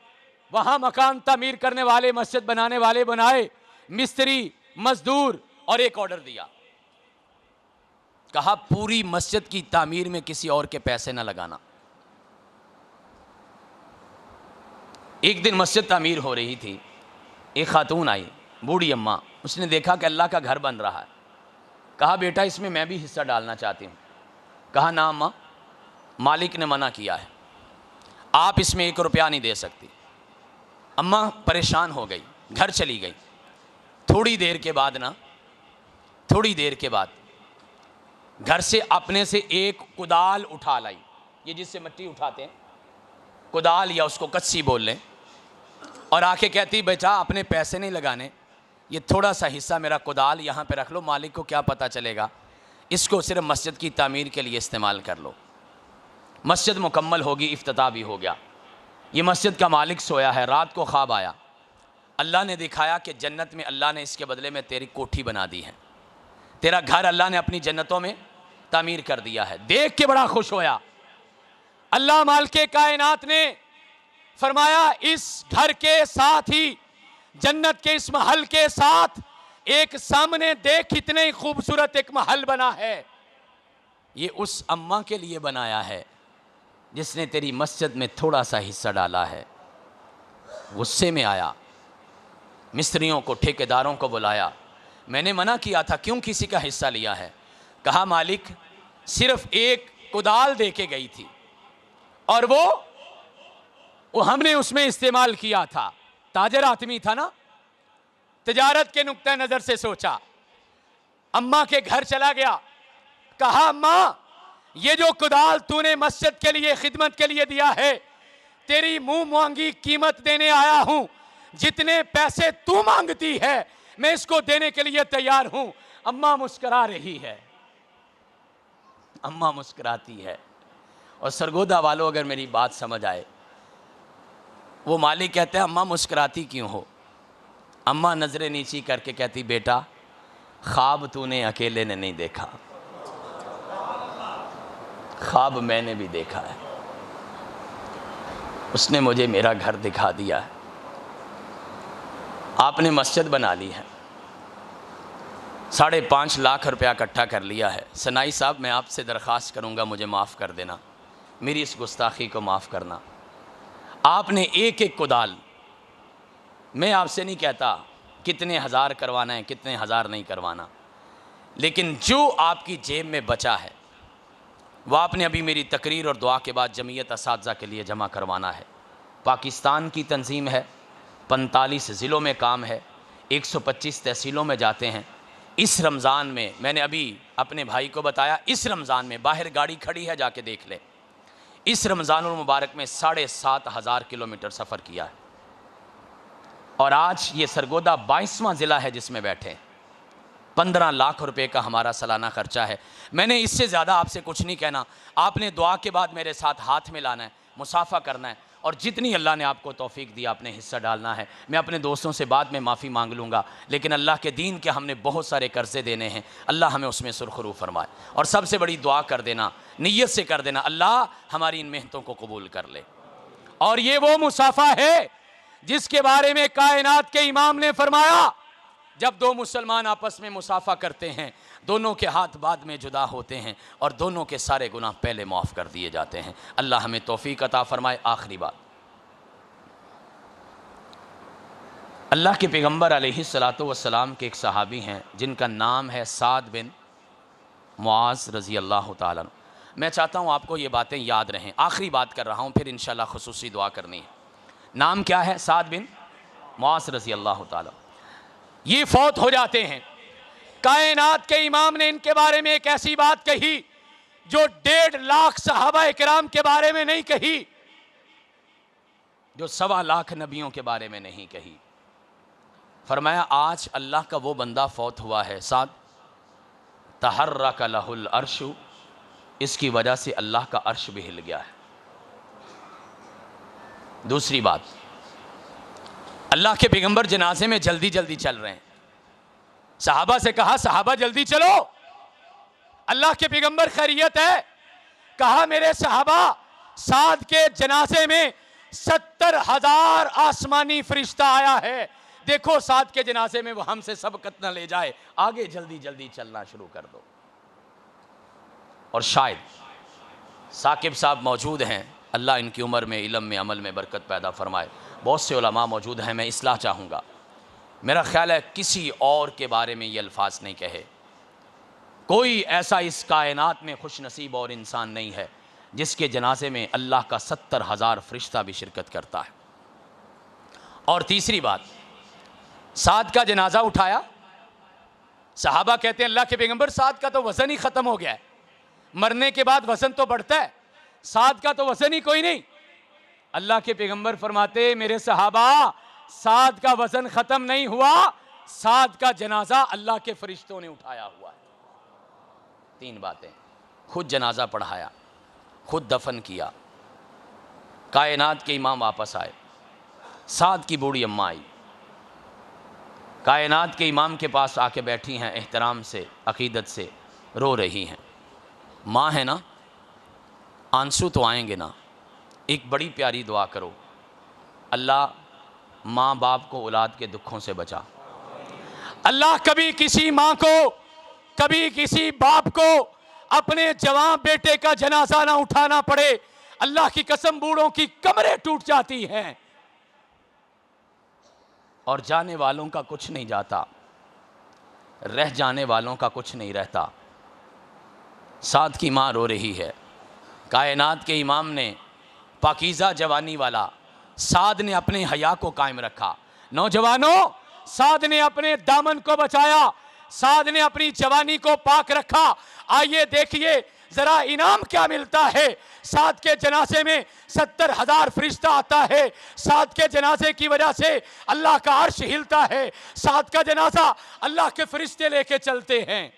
वहां मकान तामीर करने वाले, मस्जिद बनाने वाले बनाए, मिस्त्री, मजदूर, और एक ऑर्डर दिया, कहा पूरी मस्जिद की तामीर में किसी और के पैसे ना लगाना। एक दिन मस्जिद तामीर हो रही थी, एक खातून आई, बूढ़ी अम्मा, उसने देखा कि अल्लाह का घर बन रहा है। कहा बेटा इसमें मैं भी हिस्सा डालना चाहती हूँ। कहा ना अम्मा, मालिक ने मना किया है, आप इसमें 1 रुपया नहीं दे सकती। अम्मा परेशान हो गई, घर चली गई। थोड़ी देर के बाद घर से अपने से एक कुदाल उठा लाई, ये जिससे मिट्टी उठाते हैं, कुदाल या उसको कच्ची बोल लें, और आके कहती बेटा अपने पैसे नहीं लगाने, ये थोड़ा सा हिस्सा मेरा कुदाल यहाँ पे रख लो, मालिक को क्या पता चलेगा, इसको सिर्फ मस्जिद की तामीर के लिए इस्तेमाल कर लो। मस्जिद मुकम्मल होगी, इफ्तिताह भी हो गया। ये मस्जिद का मालिक सोया है, रात को ख्वाब आया, अल्लाह ने दिखाया कि जन्नत में अल्लाह ने इसके बदले में तेरी कोठी बना दी है, तेरा घर अल्लाह ने अपनी जन्नतों में तामीर कर दिया है। देख के बड़ा खुश होया। अल्लाह मालिके कायनात ने फरमाया इस घर के साथ ही, जन्नत के इस महल के साथ एक सामने देख कितने खूबसूरत एक महल बना है, ये उस अम्मा के लिए बनाया है जिसने तेरी मस्जिद में थोड़ा सा हिस्सा डाला है। गुस्से में आया, मिस्त्रियों को, ठेकेदारों को बुलाया, मैंने मना किया था, क्यों किसी का हिस्सा लिया है? कहा मालिक सिर्फ एक कुदाल दे के गई थी और वो हमने उसमें इस्तेमाल किया था। ताजर आदमी था ना, तिजारत के नुक्ता नजर से सोचा। अम्मा के घर चला गया, कहा अम्मा ये जो कुदाल तूने मस्जिद के लिए खिदमत के लिए दिया है, तेरी मुंह मांगी कीमत देने आया हूं, जितने पैसे तू मांगती है मैं इसको देने के लिए तैयार हूं। अम्मा मुस्कुरा रही है, अम्मा मुस्कुराती है। और सरगोदा वालों अगर मेरी बात समझ आए, वो मालिक कहते हैं अम्मा मुस्कुराती क्यों हो? अम्मा नजरें नीची करके कहती बेटा ख्वाब तूने अकेले ने नहीं देखा, ख्वाब मैंने भी देखा है, उसने मुझे मेरा घर दिखा दिया है। आपने मस्जिद बना ली है, 5.5 लाख रुपया इकट्ठा कर लिया है। सनाई साहब मैं आपसे दरख्वास्त करूंगा मुझे माफ़ कर देना, मेरी इस गुस्ताखी को माफ़ करना। आपने एक एक कुदाल, मैं आपसे नहीं कहता कितने हज़ार करवाना है, कितने हज़ार नहीं करवाना, लेकिन जो आपकी जेब में बचा है वह आपने अभी मेरी तकरीर और दुआ के बाद जमीयत असातिज़ा के लिए जमा करवाना है। पाकिस्तान की तंजीम है, 45 ज़िलों में काम है, 125 तहसीलों में जाते हैं। इस रमज़ान में मैंने अभी अपने भाई को बताया, इस रमज़ान में बाहर गाड़ी खड़ी है, जाके देख ले, इस रमज़ानुल मुबारक में 7,500 किलोमीटर सफ़र किया है। और आज ये सरगोदा 22वां ज़िला है जिसमें बैठे हैं। 15 लाख रुपए का हमारा सालाना खर्चा है। मैंने इससे ज़्यादा आपसे कुछ नहीं कहना। आपने दुआ के बाद मेरे साथ हाथ मिलाना है, मुसाफा करना है, और जितनी अल्लाह ने आपको तौफीक दी आपने हिस्सा डालना है। मैं अपने दोस्तों से बाद में माफ़ी मांग लूँगा, लेकिन अल्लाह के दीन के हमने बहुत सारे कर्ज़े देने हैं, अल्लाह हमें उसमें सुरखरू फरमाए। और सबसे बड़ी दुआ कर देना, नीयत से कर देना, अल्लाह हमारी इन मेहनतों को कबूल कर ले। और ये वो मुसाफा है जिसके बारे में कायनात के इमाम ने फरमाया, जब दो मुसलमान आपस में मुसाफा करते हैं, दोनों के हाथ बाद में जुदा होते हैं और दोनों के सारे गुनाह पहले माफ़ कर दिए जाते हैं। अल्लाह हमें तौफीक अता फरमाए। आखिरी बात, अल्लाह के पैगम्बर अलैहिस्सलातु वस्सलाम के एक सहाबी हैं जिनका नाम है साद बिन मुआज़ रज़ी अल्लाह ताला अन्हु। मैं चाहता हूँ आपको ये बातें याद रहें। आखिरी बात कर रहा हूँ, फिर इंशाअल्लाह खुसूसी दुआ करनी है। नाम क्या है? साद बिन मुआज़ रज़ी अल्लाह ताला। ये फौत हो जाते हैं। कायनात के इमाम ने इनके बारे में एक ऐसी बात कही जो 1.5 लाख सहाबा इकराम के बारे में नहीं कही, जो 1.25 लाख नबियों के बारे में नहीं कही। फरमाया, आज अल्लाह का वो बंदा फौत हुआ है साद, तहर्रक लहुल अर्शु, इसकी वजह से अल्लाह का अर्श भी हिल गया है। दूसरी बात, अल्लाह के पैगंबर जनाजे में जल्दी जल्दी चल रहे हैं। सहाबा से कहा, सहाबा जल्दी चलो, अल्लाह के पैगंबर खैरियत है। कहा, मेरे सहाबा, साद के जनाजे में 70,000 आसमानी फरिश्ता आया है, देखो साद के जनाजे में वो हमसे सबकत न ले जाए, आगे जल्दी जल्दी चलना शुरू कर दो। और शायद साकिब साहब मौजूद हैं, अल्लाह इनकी उम्र में, इल्म में, अमल में बरकत पैदा फरमाए। बहुत से उलमा मौजूद हैं, मैं इस्लाह चाहूँगा। मेरा ख्याल है किसी और के बारे में ये अल्फाज नहीं कहे। कोई ऐसा इस कायनात में खुश नसीब और इंसान नहीं है जिसके जनाजे में अल्लाह का 70,000 फरिश्ता भी शिरकत करता है। और तीसरी बात, साद का जनाजा उठाया, सहाबा कहते हैं, अल्लाह के पैगंबर, साद का तो वज़न ही ख़त्म हो गया है, मरने के बाद वज़न तो बढ़ता है, साद का तो वज़न ही कोई नहीं। अल्लाह के पैगंबर फरमाते, मेरे सहाबा, साद का वज़न ख़त्म नहीं हुआ, साद का जनाजा अल्लाह के फरिश्तों ने उठाया हुआ है। 3 बातें, खुद जनाजा पढ़ाया, खुद दफन किया, कायनात के इमाम वापस आए, साद की बूढ़ी अम्मा आई, कायनात के इमाम के पास आके बैठी हैं, एहतराम से, अकीदत से रो रही हैं। माँ है ना, आंसू तो आएंगे ना। एक बड़ी प्यारी दुआ करो, अल्लाह माँ बाप को औलाद के दुखों से बचा। अल्लाह कभी किसी माँ को, कभी किसी बाप को अपने जवान बेटे का जनाजा ना उठाना पड़े। अल्लाह की कसम, बूढ़ों की कमरें टूट जाती हैं और जाने वालों का कुछ नहीं जाता, रह जाने वालों का कुछ नहीं रहता। साद की माँ रो रही है। कायनात के इमाम ने, पाकीज़ा जवानी वाला साद ने अपने हया को कायम रखा। नौजवानों, साद ने अपने दामन को बचाया, साद ने अपनी जवानी को पाक रखा। आइए देखिए जरा इनाम क्या मिलता है। साद के जनाजे में 70,000 फरिश्ता आता है। साद के जनाजे की वजह से अल्लाह का अर्श हिलता है। साद का जनाजा अल्लाह के फरिश्ते लेके चलते हैं।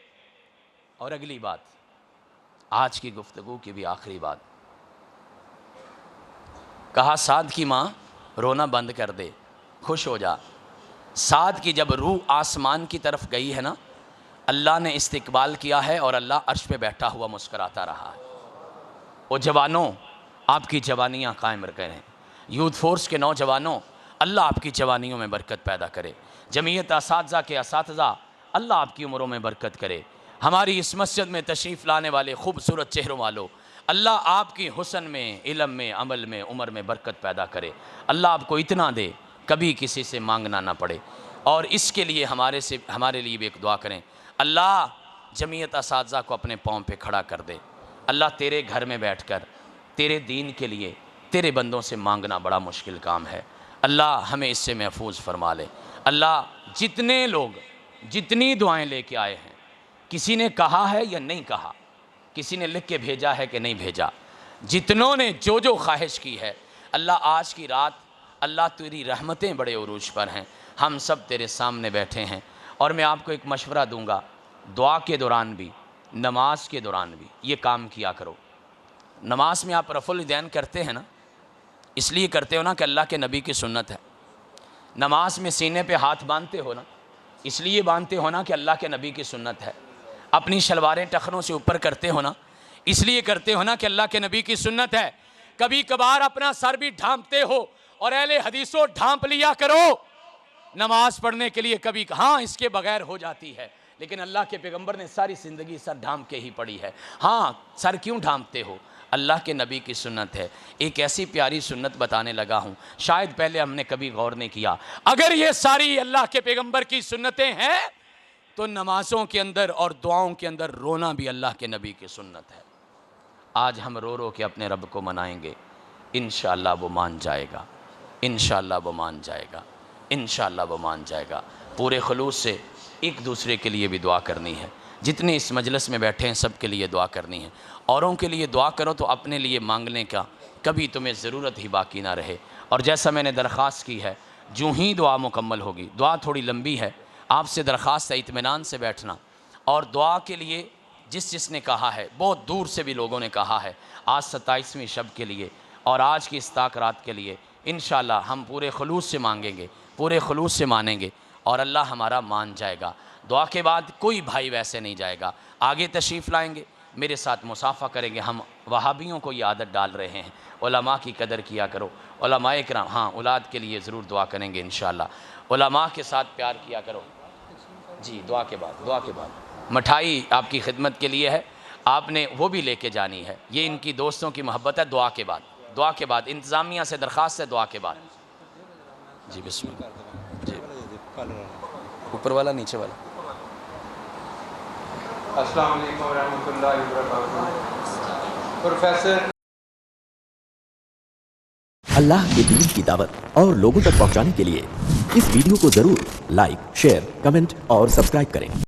और अगली बात, आज की गुफ्तगू की भी आखिरी बात, कहा, साद की माँ रोना बंद कर दे, खुश हो जा। साद की जब रूह आसमान की तरफ गई है ना, अल्लाह ने इस्तिकबाल किया है और अल्लाह अर्श पे बैठा हुआ मुस्कुराता रहा है। ओ जवानों, आपकी जवानियाँ कायम रखें। यूथ फोर्स के नौजवानों, अल्लाह आपकी जवानियों में बरकत पैदा करे। जमीयत असातिज़ा के असातिज़ा, अल्लाह आपकी उम्रों में बरकत करे। हमारी इस मस्जिद में तशरीफ़ लाने वाले खूबसूरत चेहरों वालों, अल्लाह आपकी हुस्न में, इल्म में, अमल में, उम्र में बरकत पैदा करे। अल्लाह आपको इतना दे कभी किसी से मांगना ना पड़े। और इसके लिए हमारे लिए भी एक दुआ करें, अल्लाह जमीयत असातिज़ा को अपने पाँव पे खड़ा कर दे। अल्लाह तेरे घर में बैठकर तेरे दीन के लिए तेरे बंदों से मांगना बड़ा मुश्किल काम है। अल्लाह हमें इससे महफूज फरमा ले। अल्लाह जितने लोग जितनी दुआएं लेके आए हैं, किसी ने कहा है या नहीं कहा, किसी ने लिख के भेजा है कि नहीं भेजा, जितनों ने जो जो ख्वाहिश की है, अल्लाह आज की रात, अल्लाह तेरी रहमतें बड़े उरूज पर हैं। हम सब तेरे सामने बैठे हैं और मैं आपको एक मशवरा दूंगा, दुआ के दौरान भी, नमाज के दौरान भी ये काम किया करो। नमाज में आप रफ़ुल यदैन करते हैं ना, इसलिए करते हो ना कि अल्लाह के नबी की सुन्नत है। नमाज में सीने पे हाथ बांधते हो ना, इसलिए बांधते हो ना कि अल्लाह के नबी की सुन्नत है। अपनी शलवारें टखनों से ऊपर करते हो ना, इसलिए करते हो ना कि अल्लाह के नबी की सुन्नत है। कभी कभार अपना सर भी ढांपते हो, और अहले हदीसों ढांप लिया करो नमाज पढ़ने के लिए। कभी हाँ इसके बगैर हो जाती है, लेकिन अल्लाह के पैगंबर ने सारी ज़िंदगी सर ढांप के ही पढ़ी है। हाँ, सर क्यों ढांपते हो? अल्लाह के नबी की सुन्नत है। एक ऐसी प्यारी सुन्नत बताने लगा हूँ, शायद पहले हमने कभी गौर नहीं किया। अगर ये सारी अल्लाह के पैगंबर की सुन्नतें हैं, तो नमाज़ों के अंदर और दुआओं के अंदर रोना भी अल्लाह के नबी की सुन्नत है। आज हम रो रो के अपने रब को मनाएंगे, इंशाअल्लाह वो मान जाएगा, इंशाअल्लाह वो मान जाएगा, इंशाअल्लाह वो मान जाएगा। पूरे खुलूस से एक दूसरे के लिए भी दुआ करनी है। जितने इस मजलिस में बैठे हैं सब के लिए दुआ करनी है। औरों के लिए दुआ करो तो अपने लिए मांगने का कभी तुम्हें ज़रूरत ही बाकी ना रहे। और जैसा मैंने दरख्वास्त की है, जो ही दुआ मुकम्मल होगी, दुआ थोड़ी लंबी है, आपसे दरख्वास्त है इत्मीनान से बैठना। और दुआ के लिए जिसने कहा है, बहुत दूर से भी लोगों ने कहा है, आज 27वीं शब के लिए और आज की इस्ताक रात के लिए इंशाअल्लाह हम पूरे खुलूस से मांगेंगे, पूरे खुलूस से मानेंगे और अल्लाह हमारा मान जाएगा। दुआ के बाद कोई भाई वैसे नहीं जाएगा। आगे तशरीफ़ लाएंगे, मेरे साथ मुसाफ़ा करेंगे। हम वहाबियों को ये आदत डाल रहे हैं, उलमा की कदर किया करो, उलमाए किराम। हाँ, औलाद के लिए ज़रूर दुआ करेंगे इंशाअल्लाह। उलमा के साथ प्यार किया करो। जी, दुआ के बाद मिठाई आपकी खिदमत के लिए है, आपने वो भी लेके जानी है। ये इनकी दोस्तों की मोहब्बत है। दुआ के बाद इंतज़ामिया से दरख्वास्त है, दुआ के बाद। जी बिस्मिल्लाह। जी, ऊपर वाला नीचे वाला। अस्सलाम वालेकुम रहमतुल्लाहि व बरकातहू। प्रोफेसर अल्लाह के दीन की दावत और लोगों तक पहुंचाने के लिए इस वीडियो को जरूर लाइक, शेयर, कमेंट और सब्सक्राइब करें।